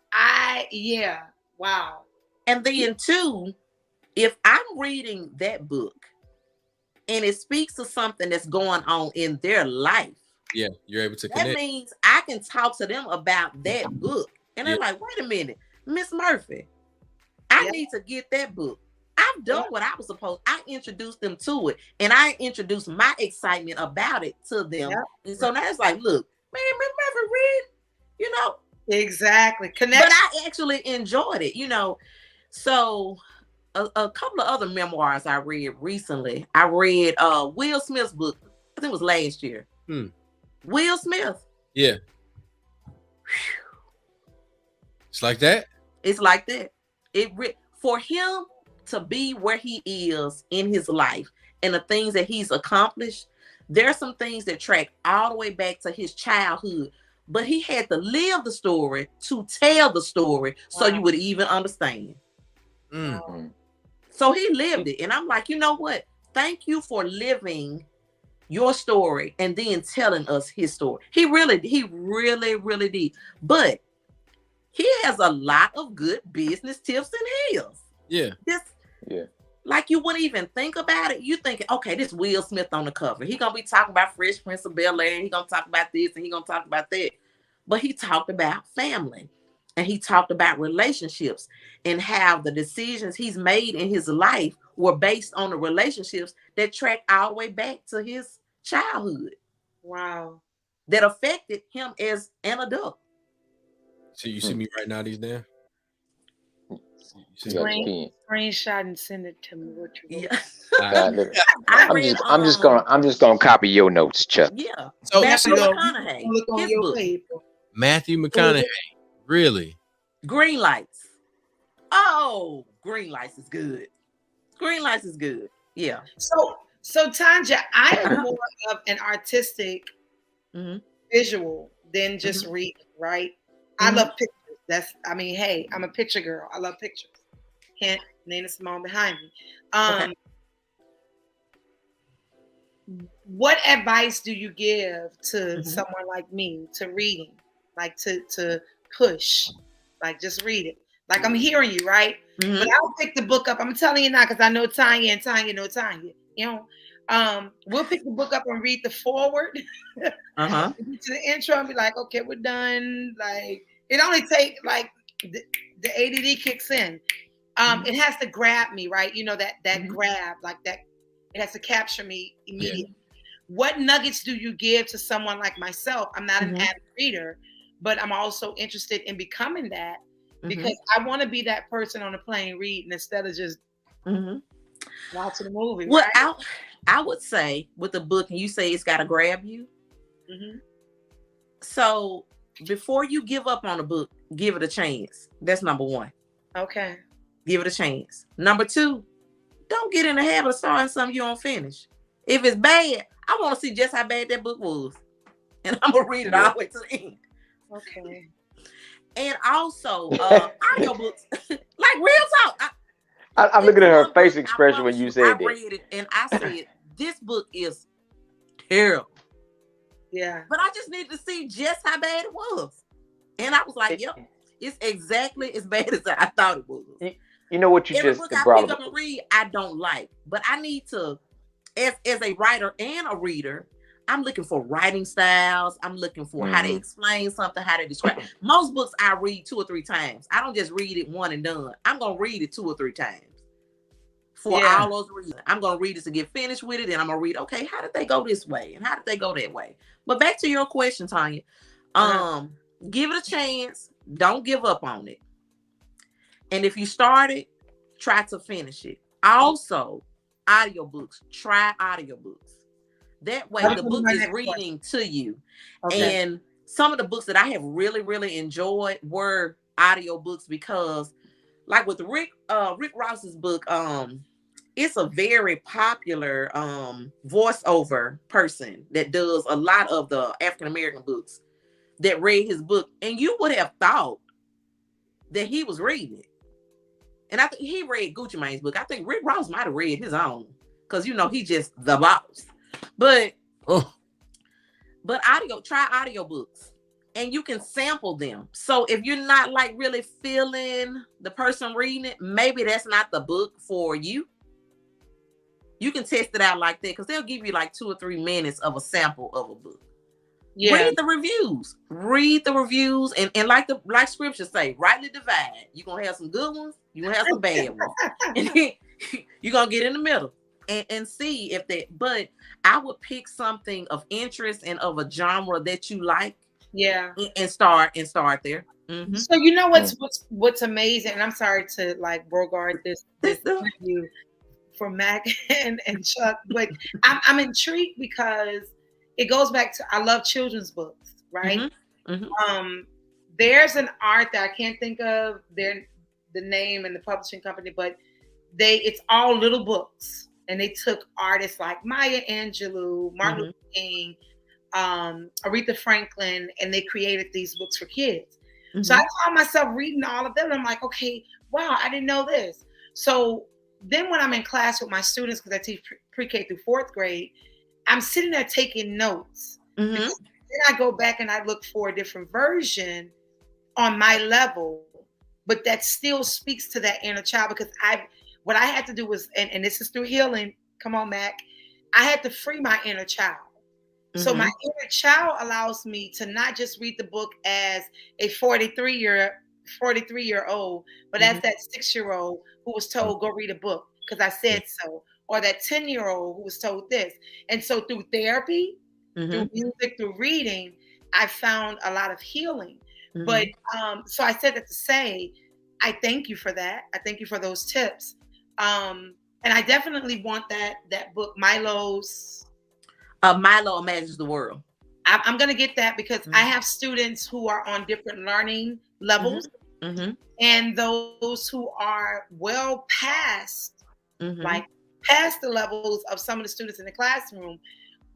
wow. And then too, if I'm reading that book and it speaks to something that's going on in their life, yeah, you're able to connect. That means I can talk to them about that book. And they're like, wait a minute, Miss Murphy, I need to get that book. I've done what I was supposed. I introduced them to it, and I introduced my excitement about it to them. And so now it's like, look, man, Miss Murphy read, Exactly. Connect. But I actually enjoyed it, So a couple of other memoirs I read recently. I read Will Smith's book. I think it was last year. Will Smith. Yeah. It's like that. It's like that. For him to be where he is in his life and the things that he's accomplished, there are some things that track all the way back to his childhood. But he had to live the story to tell the story so you would even understand. So he lived it. And I'm like, you know what? Thank you for living your story and then telling us his story. He really did. But he has a lot of good business tips in his. Yeah. Like you wouldn't even think about it. You thinking, okay, this Will Smith on the cover. He gonna be talking about Fresh Prince of Bel-Air. He gonna talk about this and he gonna talk about that. But he talked about family and he talked about relationships and how the decisions he's made in his life were based on the relationships that track all the way back to his childhood. Wow. That affected him as an adult. So you see me right now, these damn. Screenshot and send it to me. What you I'm just gonna copy your notes, Chuck. Yeah. So Matthew you know, McConaughey. Look on His your book. paper. Matthew McConaughey. Really? Green Lights. Oh, Green Lights is good. Green Lights is good. Yeah. So Tonja, I am more of an artistic visual than just read, right? I love pictures. Hey, I'm a picture girl. I love pictures. Hint, Nina Simone behind me. What advice do you give to someone like me to reading? Like to push, like just read it. Like I'm hearing you, right? But I'll pick the book up. I'm telling you now because I know Tonya and Tonya know Tonya. You know, we'll pick the book up and read the forward to the intro and be like, okay, we're done. Like it only take like the ADD kicks in. It has to grab me, right? You know that grab, like that. It has to capture me immediately. Yeah. What nuggets do you give to someone like myself? I'm not an avid reader, but I'm also interested in becoming that because I want to be that person on the plane reading instead of just watching the movie. Well, right? I would say with the book, and you say it's got to grab you. So before you give up on a book, give it a chance. That's number one. Okay. Give it a chance. Number two, don't get in the habit of starting something you don't finish. If it's bad, I want to see just how bad that book was. And I'm going to read it all the way to the end. Okay. And also, audiobooks, like real talk. I'm looking at her face expression when you said that. I read it and I said, this book is terrible. Yeah. But I just need to see just how bad it was. And I was like, yep, it's exactly as bad as I thought it was. You know what you Every just book I brought pick up and read, I don't like. But I need to, as a writer and a reader, I'm looking for writing styles. I'm looking for how to explain something, how to describe. Most books I read 2 or 3 times. I don't just read it one and done. I'm going to read it 2 or 3 times. For all those reasons. I'm going to read it to get finished with it. And I'm going to read, okay, how did they go this way? And how did they go that way? But back to your question, Tonya. Give it a chance. Don't give up on it. And if you start it, try to finish it. Also, audiobooks. Try audiobooks. That way, the book is reading to you. Okay. And some of the books that I have really, really enjoyed were audiobooks because, like with Rick Ross's book, it's a very popular voiceover person that does a lot of the African American books that read his book, and you would have thought that he was reading it. And I think he read Gucci Mane's book. I think Rick Ross might have read his own because he just the boss. But try audiobooks and you can sample them. So if you're not like really feeling the person reading it, maybe that's not the book for you. You can test it out like that because they'll give you like 2 or 3 minutes of a sample of a book. Yeah. Read the reviews and like scripture say, rightly divide. You're gonna have some good ones, you're gonna have some bad ones. And then you're gonna get in the middle and see if that, but I would pick something of interest and of a genre that you like. Yeah. And start there. So you know what's amazing, and I'm sorry to like bogart this interview for Mac and Chuck, but I'm intrigued because it goes back to I love children's books, right? there's an art that I can't think of the name and the publishing company, but it's all little books, and they took artists like Maya Angelou, Martin Luther King, Aretha Franklin, and they created these books for kids. So I found myself reading all of them. And I'm like, okay, wow, I didn't know this. So then when I'm in class with my students, because I teach pre-K through 4th grade, I'm sitting there taking notes. Then I go back and I look for a different version on my level, but that still speaks to that inner child, because what I had to do was, and this is through healing. Come on, Mac. I had to free my inner child. So my inner child allows me to not just read the book as a 43-year-old, but as that 6-year-old who was told, go read a book because I said so, or that 10-year-old who was told this. And so through therapy, through music, through reading, I found a lot of healing. But so I said that to say, I thank you for that. I thank you for those tips. And I definitely want that book, Milo's. Milo Imagines the World. I'm going to get that because I have students who are on different learning levels, and those who are well past, like past the levels of some of the students in the classroom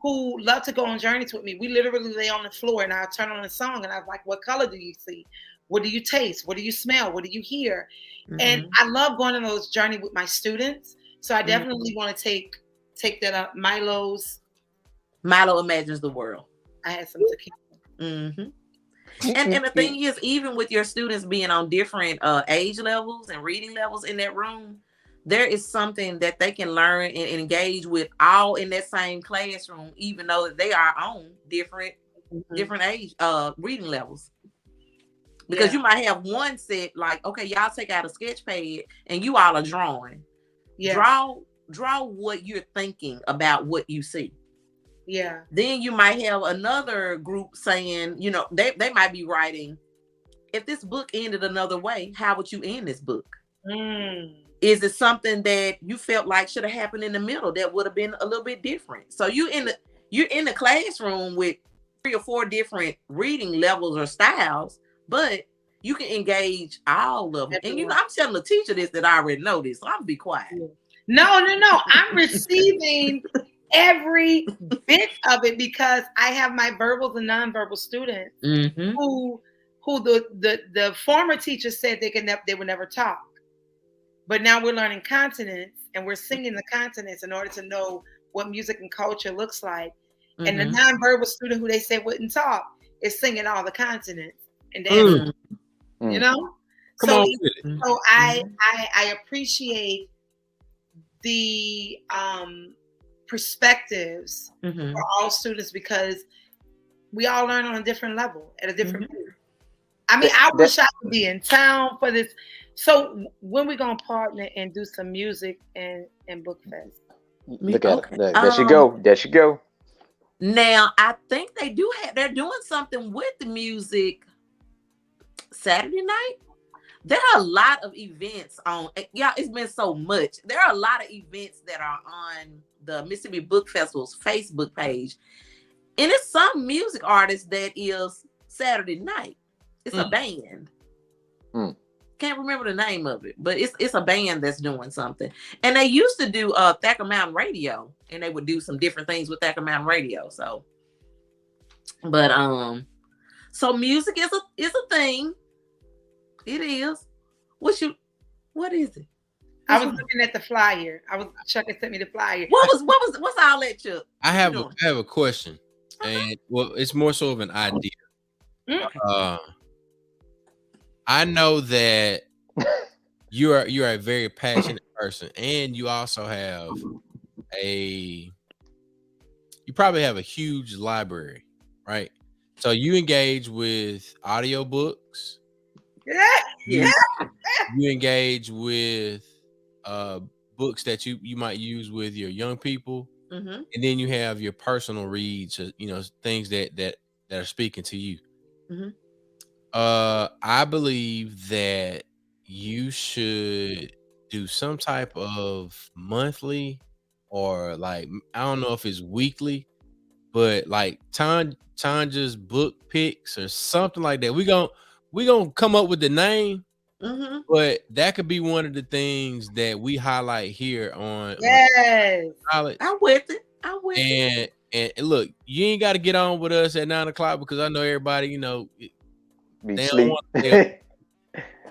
who love to go on journeys with me. We literally lay on the floor and I'll turn on a song and I'm like, what color do you see? What do you taste? What do you smell? What do you hear? And I love going on those journeys with my students. So I definitely want to take that up. Milo Imagines the World. I had some tequila. And the thing is, even with your students being on different age levels and reading levels in that room, there is something that they can learn and engage with all in that same classroom, even though they are on different age reading levels. Because you might have one set, like, okay, y'all take out a sketch pad and you all are drawing. Draw what you're thinking about what you see. Yeah. Then you might have another group saying, you know, they might be writing, if this book ended another way, how would you end this book? Is it something that you felt like should have happened in the middle that would have been a little bit different? So you're in the classroom with 3 or 4 different reading levels or styles, but you can engage all of them. And you know, I'm telling the teacher this that I already know this, so I'm gonna be quiet. No. I'm receiving every bit of it because I have my verbal and nonverbal students who the former teacher said they would never talk, but now we're learning consonants and we're singing the consonants in order to know what music and culture looks like. And the nonverbal student who they said wouldn't talk is singing all the consonants and dancing. You know, so I appreciate the perspectives for all students because we all learn on a different level at a different level. I mean, I wish I could be in town for this. So when we gonna partner and do some music and book fest? Look at it. There she go. There she go. Now I think they're doing something with the music Saturday night. There are a lot of events on. Yeah, it's been so much. There are a lot of events that are on the Mississippi Book Festival's Facebook page, and it's some music artist that is Saturday night. It's a band. Can't remember the name of it, but it's a band that's doing something. And they used to do Thacker Mountain Radio, and they would do some different things with Thacker Mountain Radio. So, but so music is a thing. It is. What is it? I was looking at the flyer. Chuck had sent me the flyer. What's all that, Chuck? I have a question, and well, it's more so of an idea. I know that you are a very passionate person, and you also have you probably have a huge library, right? So you engage with audiobooks. You engage with books that you might use with your young people, and then you have your personal reads, things that are speaking to you. I believe that you should do some type of monthly, or like, I don't know if it's weekly, but like Tonja's book picks or something like that. We're we gonna come up with the name, but that could be one of the things that we highlight here on. Yes, Knowledge. I'm with it. And look, you ain't got to get on with us at 9 o'clock because I know everybody, you know, they don't want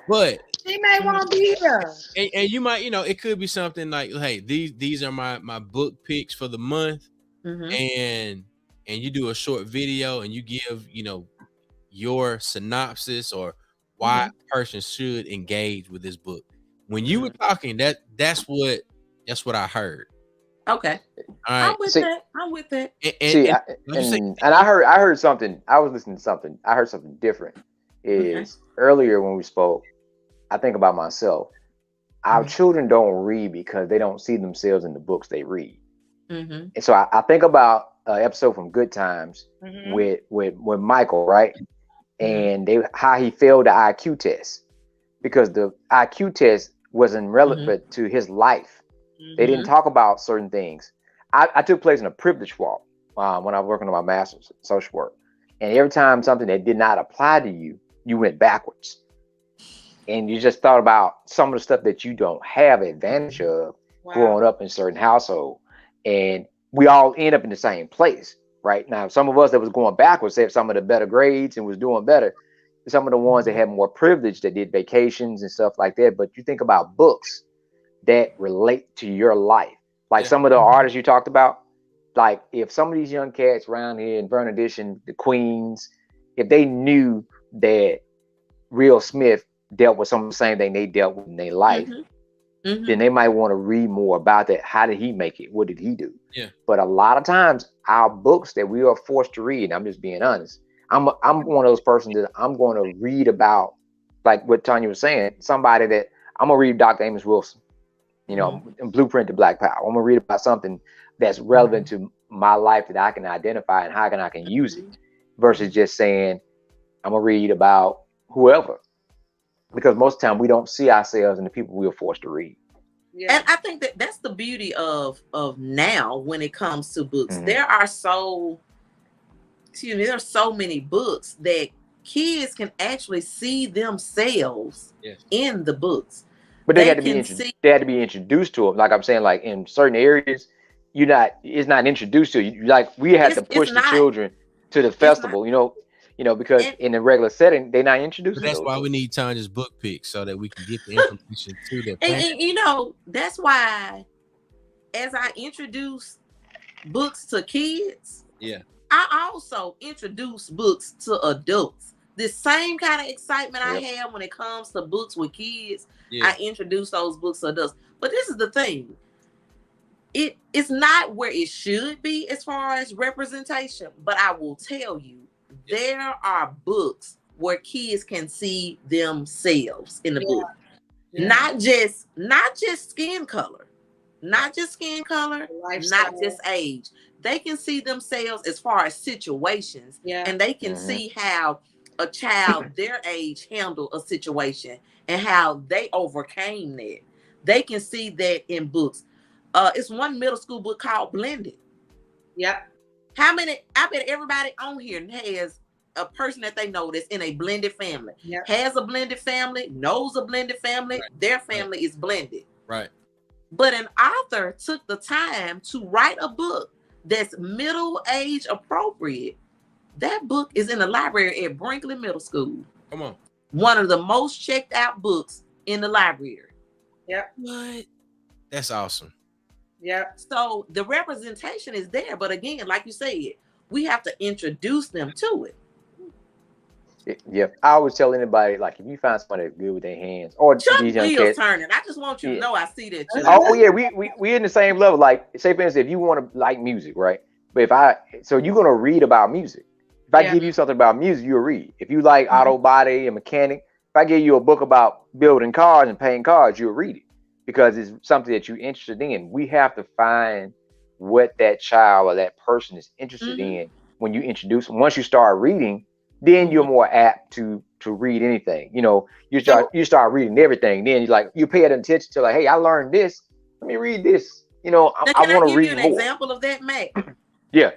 but he may want to be there. And you might, you know, it could be something like, hey, these are my book picks for the month, and you do a short video and you give, you know, your synopsis or why a person should engage with this book. When you were talking, that's what I heard. Okay. All right. I'm with that. And I heard something. I was listening to something. I heard something different. Earlier when we spoke, I think about myself. Our children don't read because they don't see themselves in the books they read. And so I think about an episode from Good Times with Michael, right? And how he failed the IQ test because the IQ test wasn't relevant to his life. They didn't talk about certain things. I took place in a privilege walk when I was working on my master's in social work. And every time something that did not apply to you, you went backwards. And you just thought about some of the stuff that you don't have advantage of growing up in a certain household. And we all end up in the same place, right? Now, some of us that was going backwards had some of the better grades and was doing better. Some of the ones that had more privilege that did vacations and stuff like that. But you think about books that relate to your life. Like some of the artists you talked about, like if some of these young cats around here in Vernon Edition, the Queens, if they knew that Real Smith dealt with some of the same thing they dealt with in their life, then they might want to read more about that. How did he make it? What did he do? Yeah. But a lot of times our books that we are forced to read, and I'm just being honest, I'm one of those persons that I'm going to read about, like what Tonya was saying, somebody that I'm going to read Dr. Amos Wilson, you know, Blueprint to Black Power. I'm going to read about something that's relevant to my life that I can identify and how I can use it versus just saying, I'm going to read about whoever. Because most of the time we don't see ourselves in the people we are forced to read. Yeah. And I think that's the beauty of now when it comes to books. There are so many books that kids can actually see themselves in the books. But they had to be introduced to them. Like I'm saying, like in certain areas, it's not introduced to you. Like we had to push the children to the festival, you know, because in the regular setting, they're not introduced. That's why we need Tonja's book picks so that we can get the information to them. And you know, that's why as I introduce books to kids, I also introduce books to adults. The same kind of excitement I have when it comes to books with kids, I introduce those books to adults. But this is the thing. It's not where it should be as far as representation, but I will tell you, there are books where kids can see themselves in the book. Not just skin color, not just age. They can see themselves as far as situations, and they can see how a child their age handled a situation and how they overcame that. They can see that in books. It's one middle school book called Blended. How many? I bet everybody on here has a person that they know that's in a blended family. Has a blended family, knows a blended family. Their family is blended. Right. But an author took the time to write a book that's middle age appropriate. That book is in the library at Brinkley Middle School. Come on. One of the most checked out books in the library. What? That's awesome. So the representation is there, but again, like you said, we have to introduce them to it. I always tell anybody, like, if you find somebody that's good with their hands, or Chuck these young wheels kids turning. I just want you to know I see that. Oh yeah, we in the same level. Like, say for instance, if you want to like music, right? But so you're gonna read about music. If I give you something about music, you'll read. If you like auto body and mechanic, if I give you a book about building cars and painting cars, you'll read it because it's something that you're interested in. We have to find what that child or that person is interested in when you introduce them. Once you start reading, then you're more apt to read anything. You know, you start reading everything. Then you pay attention to, like, hey, I learned this. Let me read this. You know, I want to read more. Can I give you an example of that, Mac? Yeah.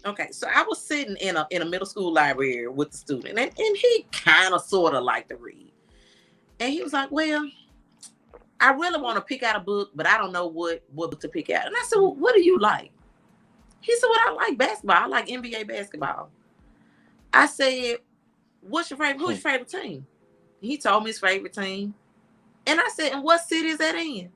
Okay, so I was sitting in a middle school library with the student, and he kind of sort of liked to read. And he was like, well, I really want to pick out a book, but I don't know what book to pick out. And I said, well, what do you like? He said, well, I like basketball. I like NBA basketball. I said, who's your favorite team? He told me his favorite team. And I said, and what city is that in?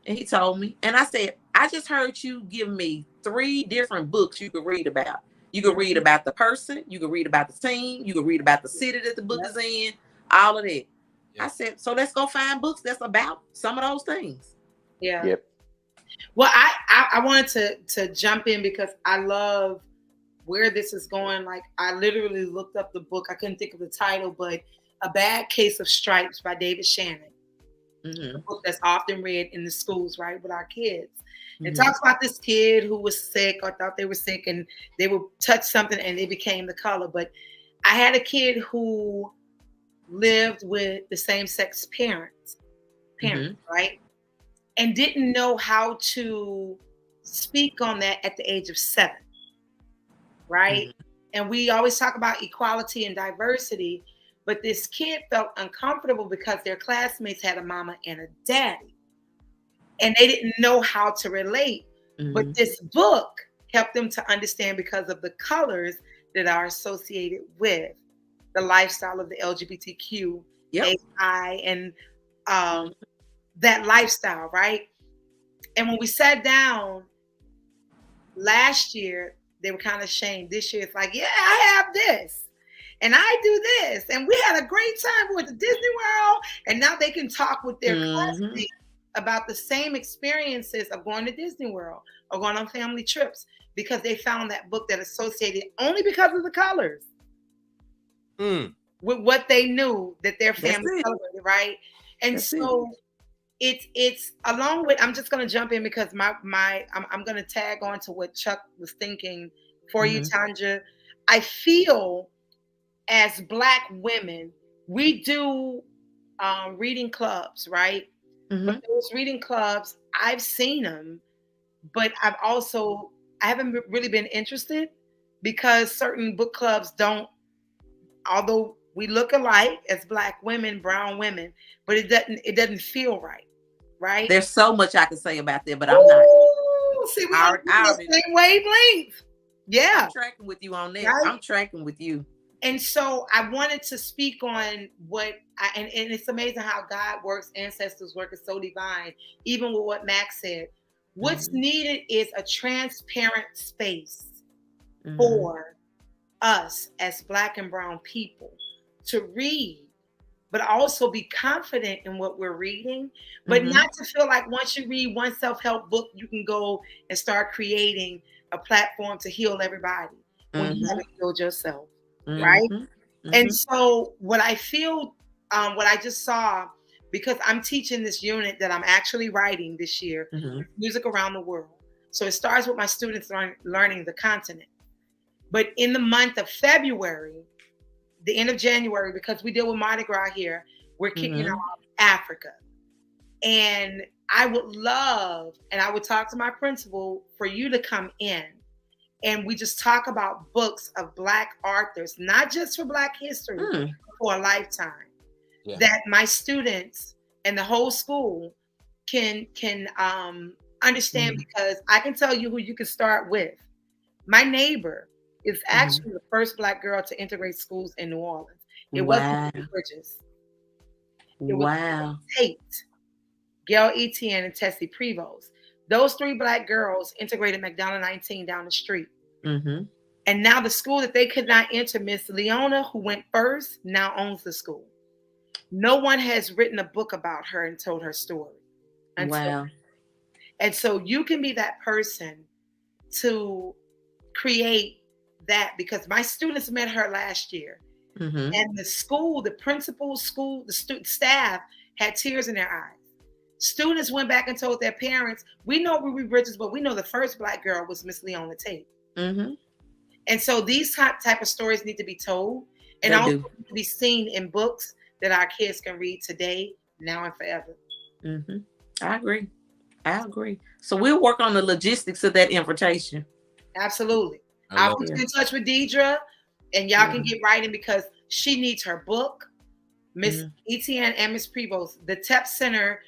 And he told me. And I said, I just heard you give me 3 different books you could read about. You could read about the person. You could read about the team. You could read about the city that the book is in. All of that. I said, so let's go find books that's about some of those things. Yeah. Yep. Well, I wanted to jump in because I love where this is going. Like, I literally looked up the book. I couldn't think of the title, but A Bad Case of Stripes by David Shannon. Mm-hmm. A book that's often read in the schools, right, with our kids. Mm-hmm. It talks about this kid who was sick or thought they were sick, and they would touch something and they became the color. But I had a kid who lived with the same-sex parents, mm-hmm. right? And didn't know how to speak on that at the age of 7, right? Mm-hmm. And we always talk about equality and diversity, but this kid felt uncomfortable because their classmates had a mama and a daddy, and they didn't know how to relate. Mm-hmm. But this book helped them to understand because of the colors that are associated with the lifestyle of the LGBTQ, AI, and that lifestyle, right? And when we sat down last year, they were kind of ashamed. This year, it's like, yeah, I have this, and I do this, and we had a great time. We went to Disney World, and now they can talk with their classmates about the same experiences of going to Disney World or going on family trips because they found that book that associated only because of the colors. With what they knew that their family colored, right? And that's so it's along with, I'm just gonna jump in because I'm gonna tag on to what Chuck was thinking for you, Tonja. I feel as Black women, we do reading clubs, right? But those reading clubs, I've seen them, but I haven't really been interested because certain book clubs don't. Although we look alike as Black women, brown women, but it doesn't feel right, right? There's so much I can say about that, but I'm not. See, we're on the same wavelength. Yeah, I'm tracking with you on that. Right? I'm tracking with you. And so I wanted to speak on and it's amazing how God works, ancestors work, is so divine. Even with what Max said, what's needed is a transparent space for us as Black and brown people to read, but also be confident in what we're reading, but not to feel like once you read one self-help book, you can go and start creating a platform to heal everybody when you haven't healed yourself, right? And so what I feel, what I just saw, because I'm teaching this unit that I'm actually writing this year, Music Around the World. So it starts with my students learning the continent. But in the month of February, the end of January, because we deal with Mardi Gras here, we're kicking off Africa. And I would love, and I would talk to my principal for you to come in. And we just talk about books of Black authors, not just for Black history, but for a lifetime. Yeah. That my students and the whole school can understand, because I can tell you who you can start with. My neighbor is actually the first Black girl to integrate schools in New Orleans. It wasn't Bridges. It was Tate, Gail Etienne, and Tessie Prevost. Those 3 Black girls integrated McDonald 19 down the street. And now the school that they could not enter, Miss Leona, who went first, now owns the school. No one has written a book about her and told her story. And so you can be that person to create that, because my students met her last year, and the school, the principal, the staff had tears in their eyes. Students went back and told their parents, we know Ruby Bridges, but we know the first Black girl was Miss Leona Tate. And so these type of stories need to be told, and also need to be seen in books that our kids can read today, now, and forever. I agree. So we'll work on the logistics of that invitation. Absolutely. I I'll love put it. you in touch with Deidre, and y'all can get writing because she needs her book. Miss Etienne and Miss Prevost, the TEP Center.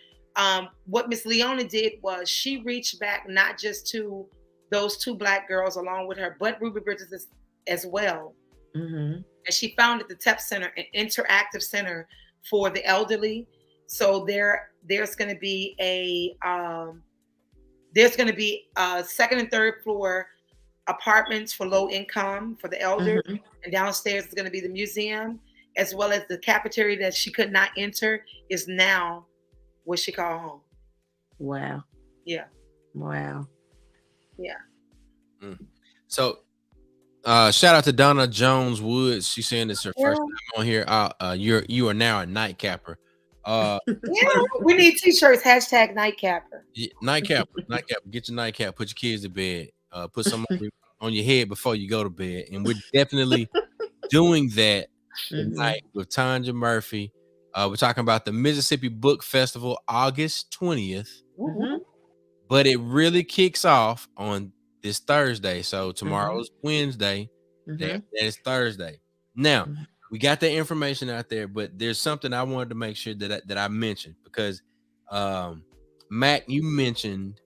What Miss Leona did was she reached back not just to those 2 Black girls along with her, but Ruby Bridges as well. And she founded the TEP Center, an interactive center for the elderly. So there's going to be a second and third floor apartments for low income for the elders, and downstairs is going to be the museum, as well as the cafeteria that she could not enter is now what she called home. Wow. Yeah. Wow. Yeah. So shout out to Donna Jones Woods. She's saying it's her first time on here. You are now a nightcapper. Yeah, we need t-shirts, #nightcapper. Nightcapper. Get your nightcap, put your kids to bed, put some on your head before you go to bed. And we're definitely doing that tonight with Tonja Murphy. We're talking about the Mississippi Book Festival, August 20th. But it really kicks off on this Thursday. So tomorrow's Wednesday. That is Thursday. Now, we got the information out there, but there's something I wanted to make sure that I mentioned because Mac, you mentioned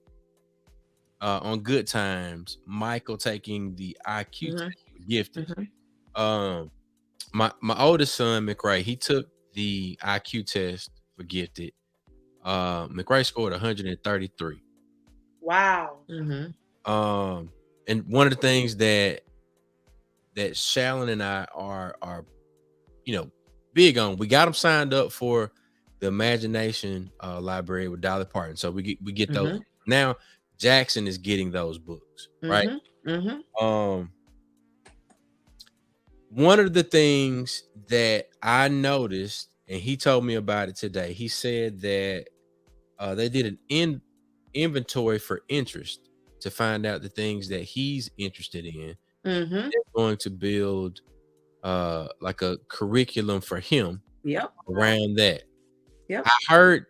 on Good Times, Michael taking the IQ test for gifted. My oldest son, McRae, he took the IQ test for gifted. McRae scored 133. Wow. And one of the things that Shannon and I are big on, we got them signed up for the Imagination Library with Dolly Parton. So we get those. Now Jackson is getting those books, right? One of the things that I noticed, and he told me about it today, he said that they did an inventory for interest to find out the things that he's interested in. They're going to build like a curriculum for him around that. I heard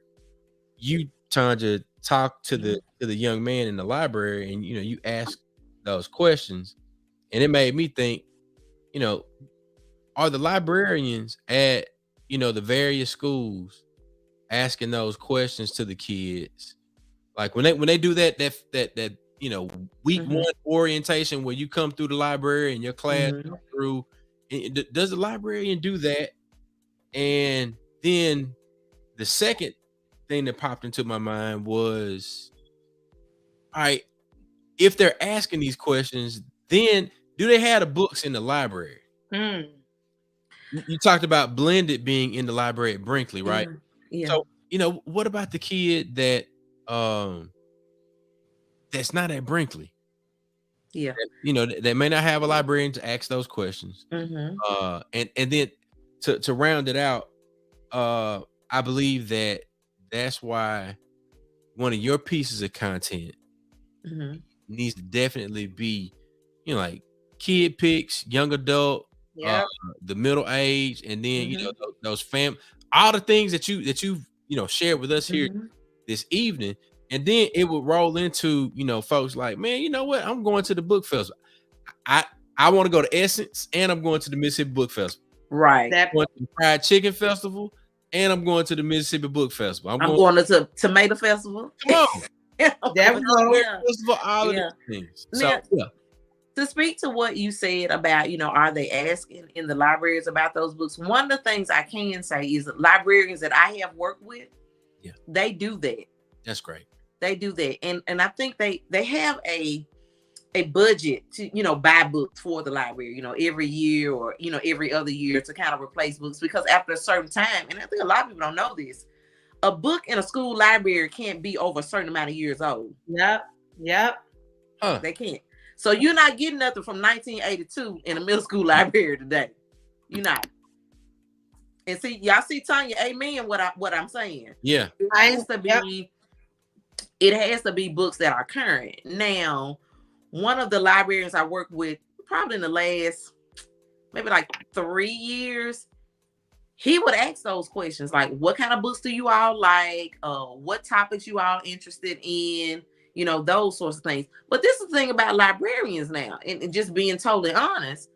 you, Tonja, talk to the young man in the library, and you ask those questions, and it made me think, are the librarians at the various schools asking those questions to the kids? Like when they do that week one orientation where you come through the library and your class come through, does the librarian do that? And then the second thing that popped into my mind was, all right, if they're asking these questions, then do they have the books in the library? You talked about blended being in the library at Brinkley, right? So what about the kid that that's not at Brinkley? They may not have a librarian to ask those questions. And then to round it out, I believe that's why one of your pieces of content needs to definitely be, like kid picks, young adult, the middle age, and then those all the things that you've shared with us here this evening. And then it would roll into, folks like, man, you know what? I'm going to the book festival. I want to go to Essence, and I'm going to the Mississippi Book Festival. Right. I'm going to the Fried Chicken Festival, and I'm going to the Mississippi Book Festival. I'm going to the Tomato Festival. Come on. Festival, all of these things. So, to speak to what you said about, are they asking in the libraries about those books? One of the things I can say is that librarians that I have worked with, they do that. That's great. They do that. And I think they have a budget to, buy books for the library, every year or, every other year to kind of replace books, because after a certain time, and I think a lot of people don't know this, a book in a school library can't be over a certain amount of years old. Yep. They can't. So you're not getting nothing from 1982 in a middle school library today. You're not. And see, y'all see Tonya, amen, what I'm saying. Yeah. It has to be books that are current. Now, one of the librarians I worked with, probably in the last maybe like 3 years, he would ask those questions like, what kind of books do you all like? What topics you all interested in? those sorts of things. But this is the thing about librarians now, and just being totally honest,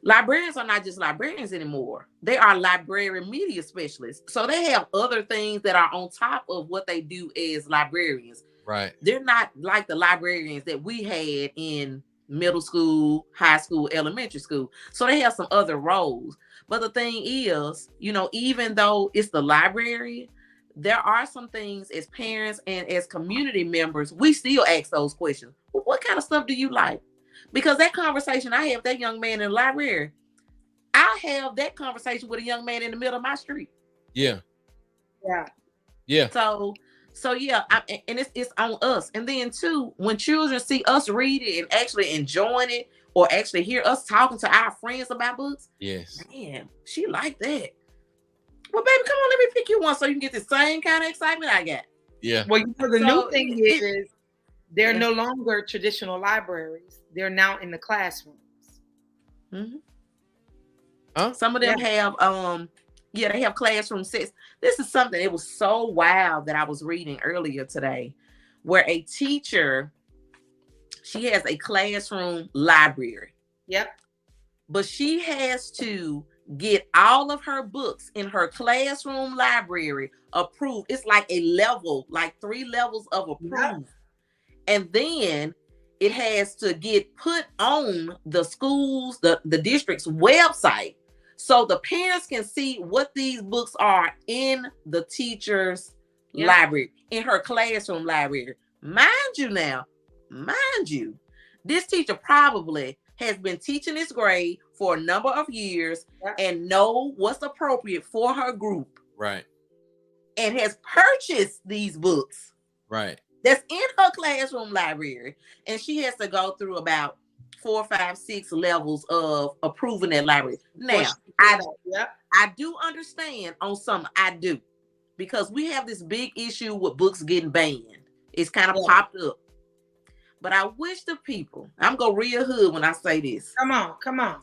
librarians are not just librarians anymore. They are library media specialists. So they have other things that are on top of what they do as librarians. Right. They're not like the librarians that we had in middle school, high school, elementary school. So they have some other roles. But the thing is, even though it's the library, there are some things as parents and as community members, we still ask those questions. Well, what kind of stuff do you like? Because that conversation I have with that young man in the library, I have that conversation with a young man in the middle of my street. Yeah. Yeah. Yeah. So yeah, and it's on us. And then too, when children see us read it and actually enjoying it, or actually hear us talking to our friends about books, yes, man, she like that. Well, baby, come on, let me pick you one so you can get the same kind of excitement I got. Yeah. Well, the new thing is they're no longer traditional libraries. They're now in the classrooms. Mm-hmm. Huh? Some of them have they have classroom sets. This is something, it was so wild that I was reading earlier today, where a teacher, she has a classroom library. Yep. But she has to get all of her books in her classroom library approved. It's like a level, like 3 levels of approved. Yep. And then it has to get put on the schools, the district's website, so the parents can see what these books are in the teacher's library, in her classroom library. Mind you, this teacher probably has been teaching this grade for a number of years and know what's appropriate for her group. Right. And has purchased these books. Right. That's in her classroom library. And she has to go through about 4, 5, 6 levels of approving that library. Now, I do understand on some, I do. Because we have this big issue with books getting banned. It's kind of popped up. But I wish the people, I'm going to real hood when I say this. Come on.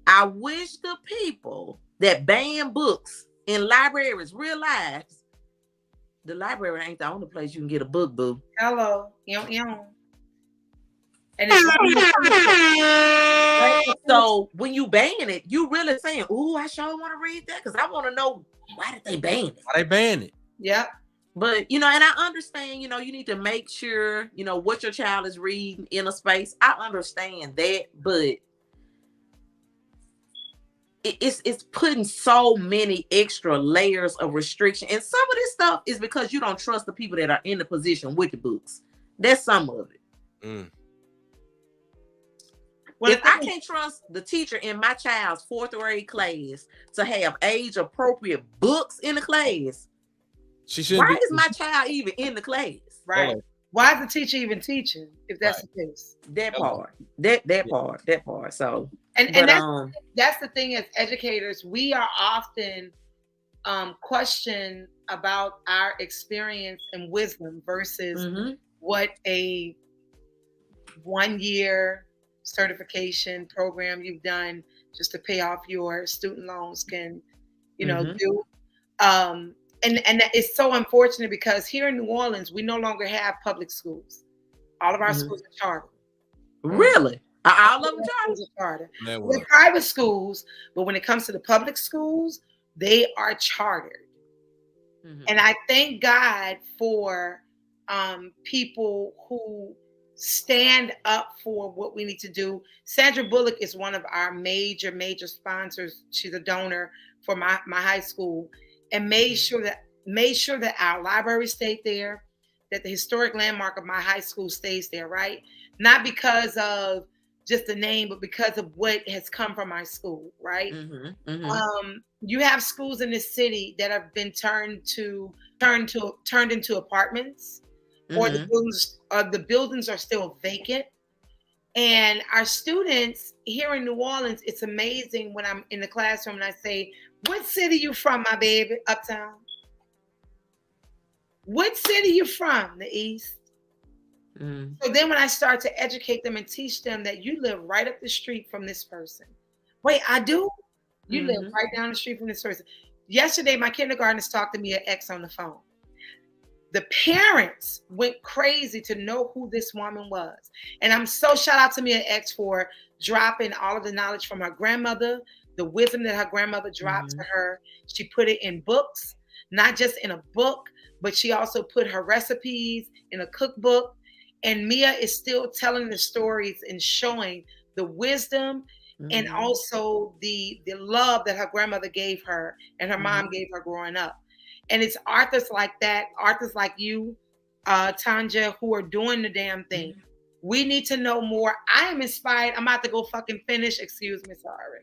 I wish the people that ban books in libraries realize the library ain't the only place you can get a book, boo. Hello. And so when you ban it, you really saying, ooh, I sure want to read that because I want to know why did they ban it? Why they ban it? Yeah. But, and I understand, you need to make sure, what your child is reading in a space. I understand that, but it's putting so many extra layers of restriction. And some of this stuff is because you don't trust the people that are in the position with the books. That's some of it. Mm. Well, if I can't trust the teacher in my child's 4th grade class to have age-appropriate books in the class, why is my child even in the class? Right. Why is the teacher even teaching if that's the case? That part. That part. So and that's the thing as educators, we are often questioned about our experience and wisdom versus what a 1-year certification program you've done just to pay off your student loans can, do. And it's so unfortunate because here in New Orleans, we no longer have public schools. All of our schools are chartered. Really? All of them chartered? They're private schools, but when it comes to the public schools, they are chartered. Mm-hmm. And I thank God for people who stand up for what we need to do. Sandra Bullock is one of our major sponsors. She's a donor for my high school. And made sure that our library stayed there, that the historic landmark of my high school stays there, right? Not because of just the name, but because of what has come from my school, right? Mm-hmm, mm-hmm. You have schools in this city that have been turned into apartments, mm-hmm. or the buildings are still vacant. And our students here in New Orleans, it's amazing when I'm in the classroom and I say, "What city you from, my baby? Uptown." "What city you from?" "The East." Mm. So then when I start to educate them and teach them that you live right up the street from this person. "Wait, I do?" "You mm-hmm. live right down the street from this person." Yesterday, my kindergartners talked to me at X on the phone. the parents went crazy to know who this woman was. And I'm so shout out to Mia X for dropping all of the knowledge from her grandmother, the wisdom that her grandmother dropped to her. She put it in books, not just in a book, but she also put her recipes in a cookbook. And Mia is still telling the stories and showing the wisdom and also the love that her grandmother gave her and her mom gave her growing up. And it's authors like that, authors like you, Tonja, who are doing the damn thing. We need to know more. I am inspired. I'm about to go fucking finish. Excuse me, sorry.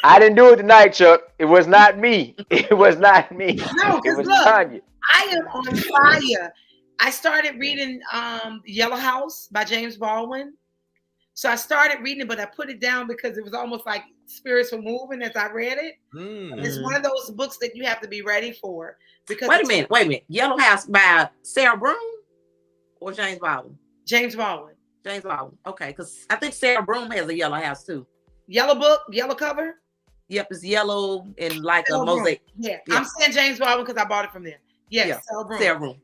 I didn't do it tonight, Chuck. It was not me. It was not me. No, it was look, Tonja. I am on fire. I started reading Yellow House by James Baldwin. So I started reading it, but I put it down because it was almost like spirits were moving as I read it. It's one of those books that you have to be ready for. Because wait a minute. Yellow House by Sarah Broom or James Baldwin? James Baldwin. James Baldwin. Okay, because I think Sarah Broom has a Yellow House too. Yellow book, yellow cover. Yep, it's yellow and like a mosaic. Yeah, I'm saying James Baldwin because I bought it from there. Yes, Sarah Broom.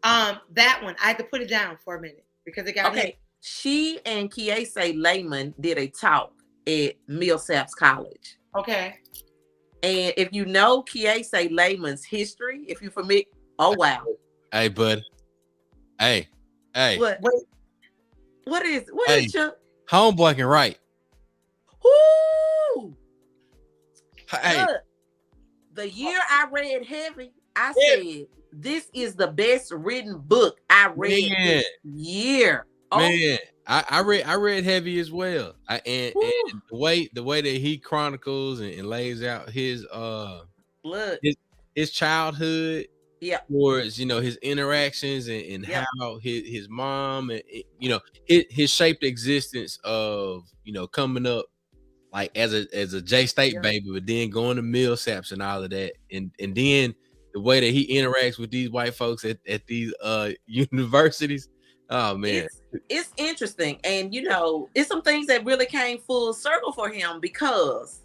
That one I had to put it down for a minute because it got hit. She and Kiese Lehman did a talk at Millsaps College. Okay. And if you know Kiese Lehman's history, if you're familiar, oh wow. Hey, bud. Hey. What? Wait. What is Chuck? Homeboy can write. Woo! Hey. Look, the year I read Heavy, I said this is the best written book I read this year. Man, I read Heavy as well. And the way that he chronicles and lays out his childhood, towards his interactions and how his mom and his shaped existence of coming up like as a J State baby, but then going to Millsaps and all of that, and then the way that he interacts with these white folks at these universities. Oh man, it's interesting, and it's some things that really came full circle for him because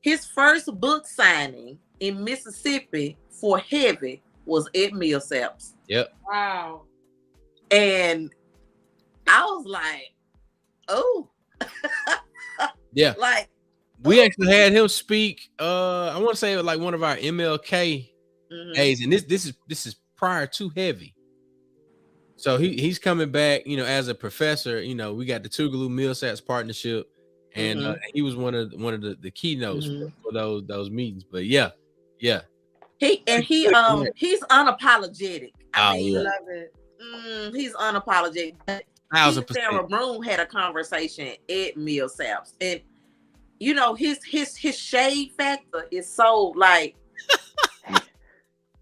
his first book signing in Mississippi for Heavy was at Millsaps. Yep. Wow. And I was like, oh. Yeah. Like we actually had him speak. I want to say like one of our MLK days, and this is prior to Heavy. So he's coming back, as a professor. We got the Tougaloo Millsaps partnership, and he was one of the keynotes for those meetings. But he's unapologetic. I love it. He's unapologetic. Sarah Broom had a conversation at Millsaps, and his shade factor is so like.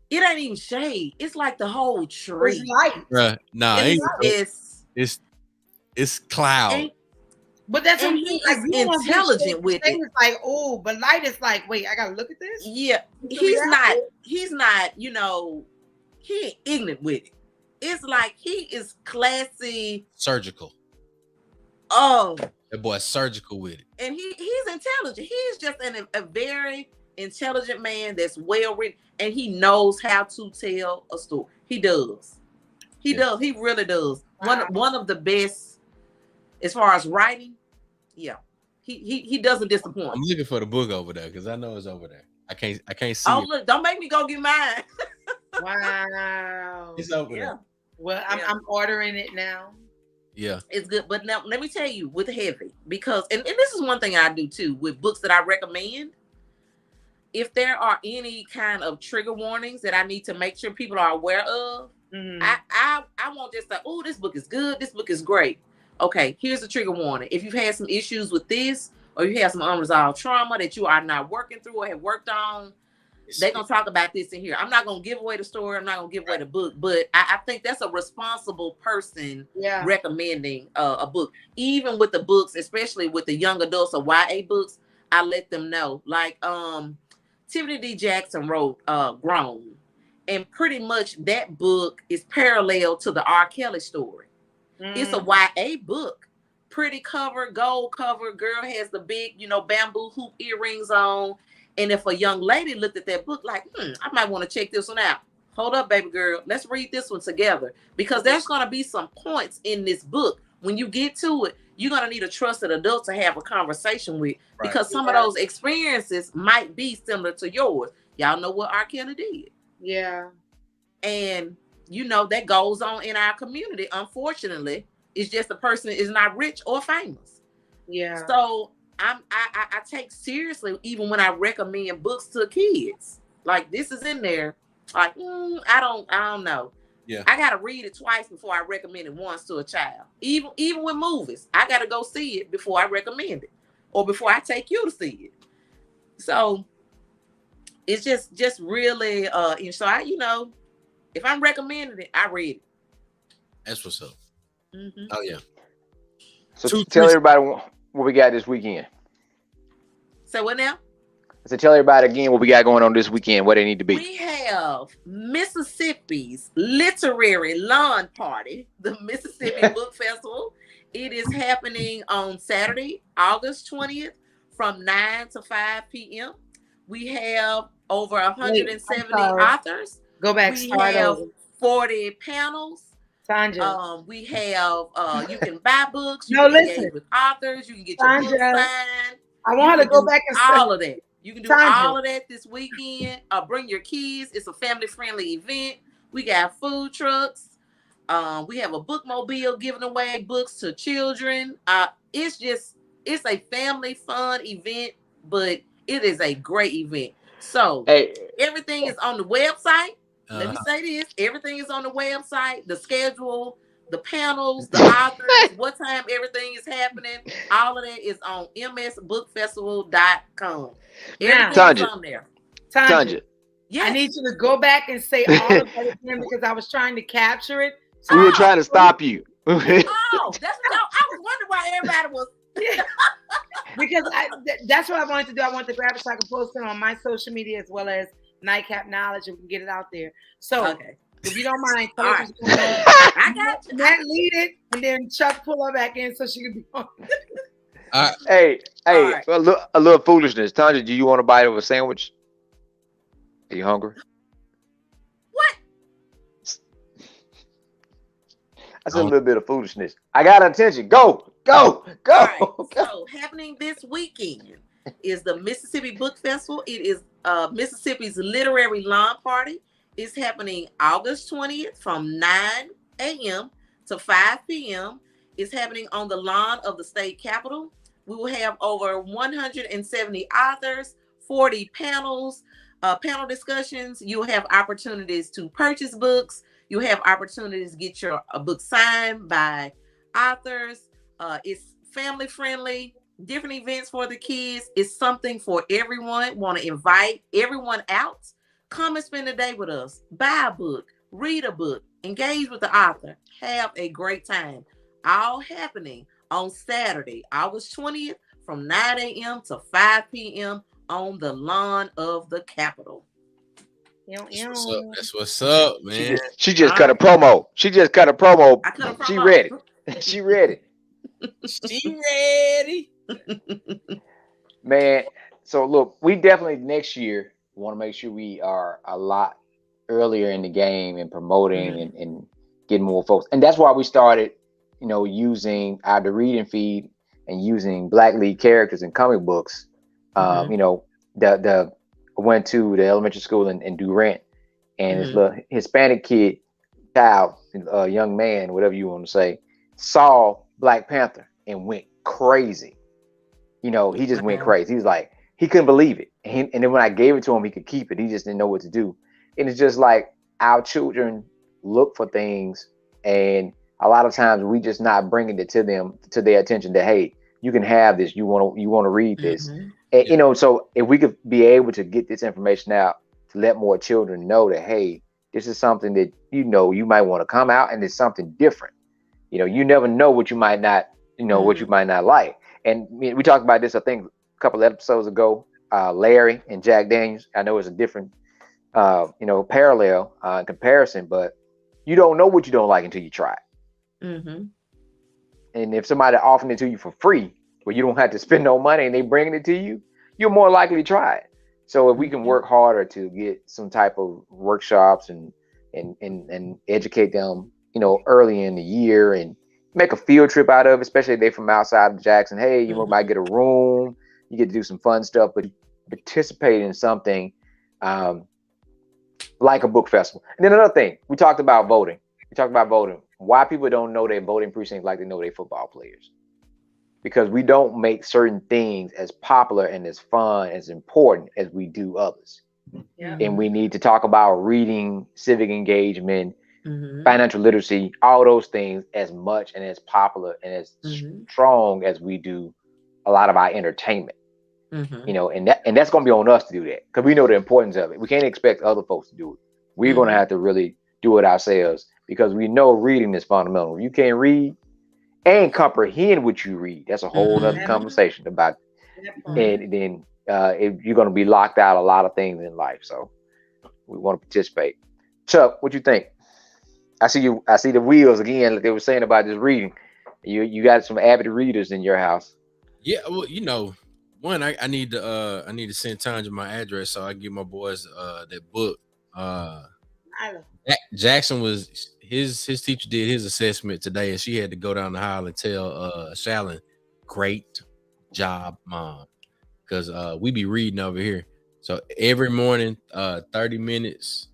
It ain't even shade. It's like the whole tree. It's light. Right. Nah, it's cloud. But that's what he's like, intelligent with it. It's like, oh, but light is like, wait, I gotta look at this. Yeah, he's not. He ain't ignorant with it. It's like he is classy, surgical. Oh, that boy's surgical with it. And he's intelligent. He's just a very intelligent man that's well written, and he knows how to tell a story. He does. He really does. Wow. One of the best as far as writing. Yeah. He doesn't disappoint. I'm looking for the book over there because I know it's over there. I can't see it. Look, don't make me go get mine. Wow. It's over there. Well, I'm ordering it now. Yeah. It's good. But now let me tell you with Heavy, because and this is one thing I do too with books that I recommend. If there are any kind of trigger warnings that I need to make sure people are aware of, I won't just say, oh, this book is good, this book is great. Okay, here's a trigger warning. If you've had some issues with this, or you have some unresolved trauma that you are not working through or have worked on, they're going to talk about this in here. I'm not going to give away the story. I'm not going to give away the book, but I think that's a responsible person recommending a book. Even with the books, especially with the young adults or YA books, I let them know. Like, Tiffany D. Jackson wrote Grown, and pretty much that book is parallel to the R. Kelly story. It's a YA book. Pretty cover, gold cover. Girl has the big, bamboo hoop earrings on, And if a young lady looked at that book like, I might want to check this one out. Hold up, baby girl. Let's read this one together. Because there's going to be some points in this book. When you get to it, you're going to need a trusted adult to have a conversation with. Right. Because some of those experiences might be similar to yours. Y'all know what R. Kelly did. Yeah. And, you know, that goes on in our community. Unfortunately, it's just the person is not rich or famous. Yeah. So I take seriously even when I recommend books to kids. Like, this is in there. Like, I don't know. Yeah. I gotta read it twice before I recommend it once to a child. Even with movies, I gotta go see it before I recommend it, or before I take you to see it. So it's just really and so I, you know, if I'm recommending it, I read it. That's what's up. Mm-hmm. Oh yeah. So tell everybody what we got this weekend. So what now? So tell everybody again what we got going on this weekend, where they need to be. We have Mississippi's Literary Lawn Party, the Mississippi Book Festival. It is happening on Saturday, August 20th from 9 to 5 p.m. We have over 170 authors. Go back. We Start have over. 40 panels. Tonja. We have you can buy books. You No, can listen. engage with authors. You can get your book Tonja, signed. I want her to go back and say all of that. You can do Tonja. all of that this weekend. Bring your kids. It's a family-friendly event. We got food trucks. We have a bookmobile giving away books to children. It's a family fun event, but it is a great event. So everything is on the website. Let me say this. Everything is on the website. The schedule, the panels, the authors, what time everything is happening. All of that is on msbookfestival.com. Everything is on there. Tonja. Yes. I need you to go back and say all of that again because I was trying to capture it. We were trying to stop you. That's what I was wondering why everybody was. Because that's what I wanted to do. I wanted to grab it so I can post it on my social media as well as Nightcap Knowledge, and we can get it out there. So, if you don't mind, all right. I got you. Matt lead it, and then Chuck pull her back in so she can be on. Hey, right. a little foolishness. Tonja, do you want to bite of a sandwich? Are you hungry? What? That's a little bit of foolishness. I got attention. Go. All right. So happening this weekend is the Mississippi Book Festival. It is Mississippi's Literary Lawn Party. It's happening August 20th from 9 a.m. to 5 p.m. It's happening on the lawn of the state capitol. We will have over 170 authors, 40 panels, panel discussions. You'll have opportunities to purchase books. You'll have opportunities to get your book signed by authors. It's family friendly, different events for the kids. It's something for everyone. Want to invite everyone out. Come and spend the day with us. Buy a book, read a book, engage with the author. Have a great time. All happening on Saturday, August 20th from 9 a.m. to 5 p.m. on the lawn of the Capitol. That's what's up, man. She just cut a promo. She just cut a promo. I cut a promo. She ready. She ready. She ready. Man, so look, we definitely next year want to make sure we are a lot earlier in the game and promoting and getting more folks. And that's why we started, using the reading feed and using Black lead characters in comic books. I went to the elementary school in Durant, and this little Hispanic young man, whatever you want to say, saw Black Panther and went crazy. He just went crazy. He was like, he couldn't believe it. And then when I gave it to him, he could keep it. He just didn't know what to do. And it's just like our children look for things, and a lot of times we just not bringing it to them, to their attention that, hey, you can have this. You want to read this. And, so if we could be able to get this information out to let more children know that, hey, this is something that, you might want to come out, and it's something different. You never know what you might not, what you might not like. And we talked about this, I think, a couple of episodes ago, Larry and Jack Daniels. I know it's a different, parallel comparison, but you don't know what you don't like until you try it. And if somebody offering it to you for free, where you don't have to spend no money and they bringing it to you, you're more likely to try it. So if we can work harder to get some type of workshops and educate them, you know, early in the year and make a field trip out of it, especially if they're from outside of Jackson. Hey, you might get a room, you get to do some fun stuff, but participate in something like a book festival. And then another thing, we talked about voting. Why people don't know their voting precincts like they know their football players. Because we don't make certain things as popular and as fun, as important as we do others. Yeah. And we need to talk about reading, civic engagement, financial literacy, all those things as much and as popular and as strong as we do a lot of our entertainment. You know, and that's going to be on us to do that because we know the importance of it. We can't expect other folks to do it. We're going to have to really do it ourselves because we know reading is fundamental. If you can't read and comprehend what you read, that's a whole other conversation about it. And then you're going to be locked out a lot of things in life. So we want to participate. Chuck, what you think? I see the wheels again, like they were saying about just reading. You got some avid readers in your house. Yeah, well, you know, one, I need to send Tonja my address so I can give my boys that book. Jackson was his teacher did his assessment today, and she had to go down the hall and tell Shannon, great job, Mom, because we be reading over here. So every morning, 30 minutes.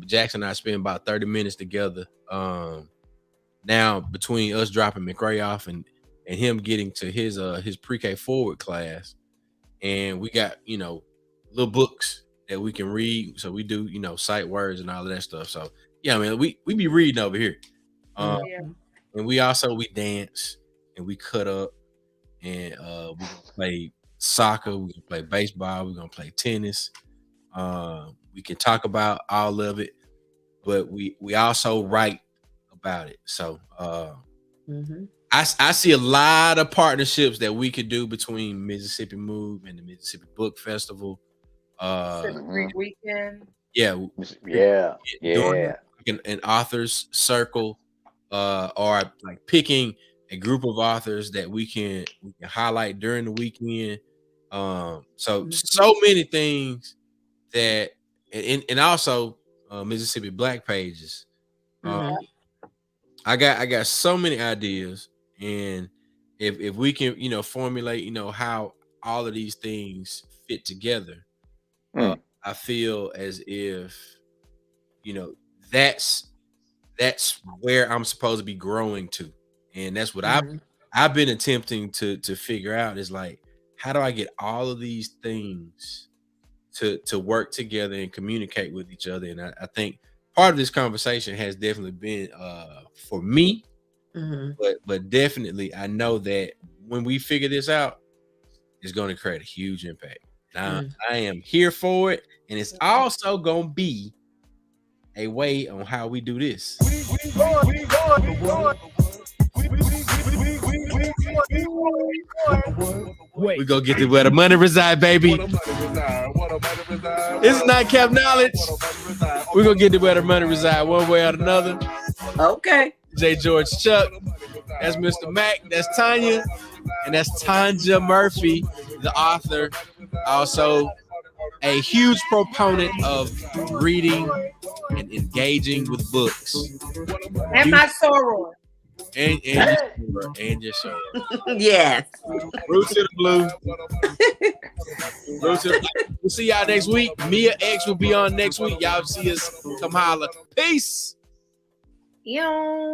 Jackson and I spend about 30 minutes together. Now between us dropping McRae off and him getting to his pre-K forward class, and we got, you know, little books that we can read. So we do, you know, sight words and all of that stuff. So yeah, man, we be reading over here. And we dance and we cut up and we gonna play soccer, we gonna play baseball, we're gonna play tennis. We can talk about all of it, but we also write about it. So I see a lot of partnerships that we could do between Mississippi Move and the Mississippi Book Festival. Weekend. Yeah. An authors circle, or like picking a group of authors that we can highlight during the weekend. So many things that, and also Mississippi Black pages. I got so many ideas, and if we can, you know, formulate, you know, how all of these things fit together, I feel as if, you know, that's where I'm supposed to be growing to, and that's what I've been attempting to figure out is like, how do I get all of these things to work together and communicate with each other? And I think part of this conversation has definitely been for me, but definitely I know that when we figure this out, it's going to create a huge impact. I am here for it, and it's also going to be a way on how we do this. We gonna get to where the money reside, baby. It's Nightcap Knowledge. We're gonna get to where the money reside one way or another. Okay. J. George Chuck. That's Mr. Mac. That's Tonya. And that's Tonja Murphy, the author. Also a huge proponent of reading and engaging with books. And my soror. And your show. Yes. Roots to the blue. Roots to the blue. We'll see y'all next week. Mia X will be on next week. Y'all see us. Come holla. Peace. Yo.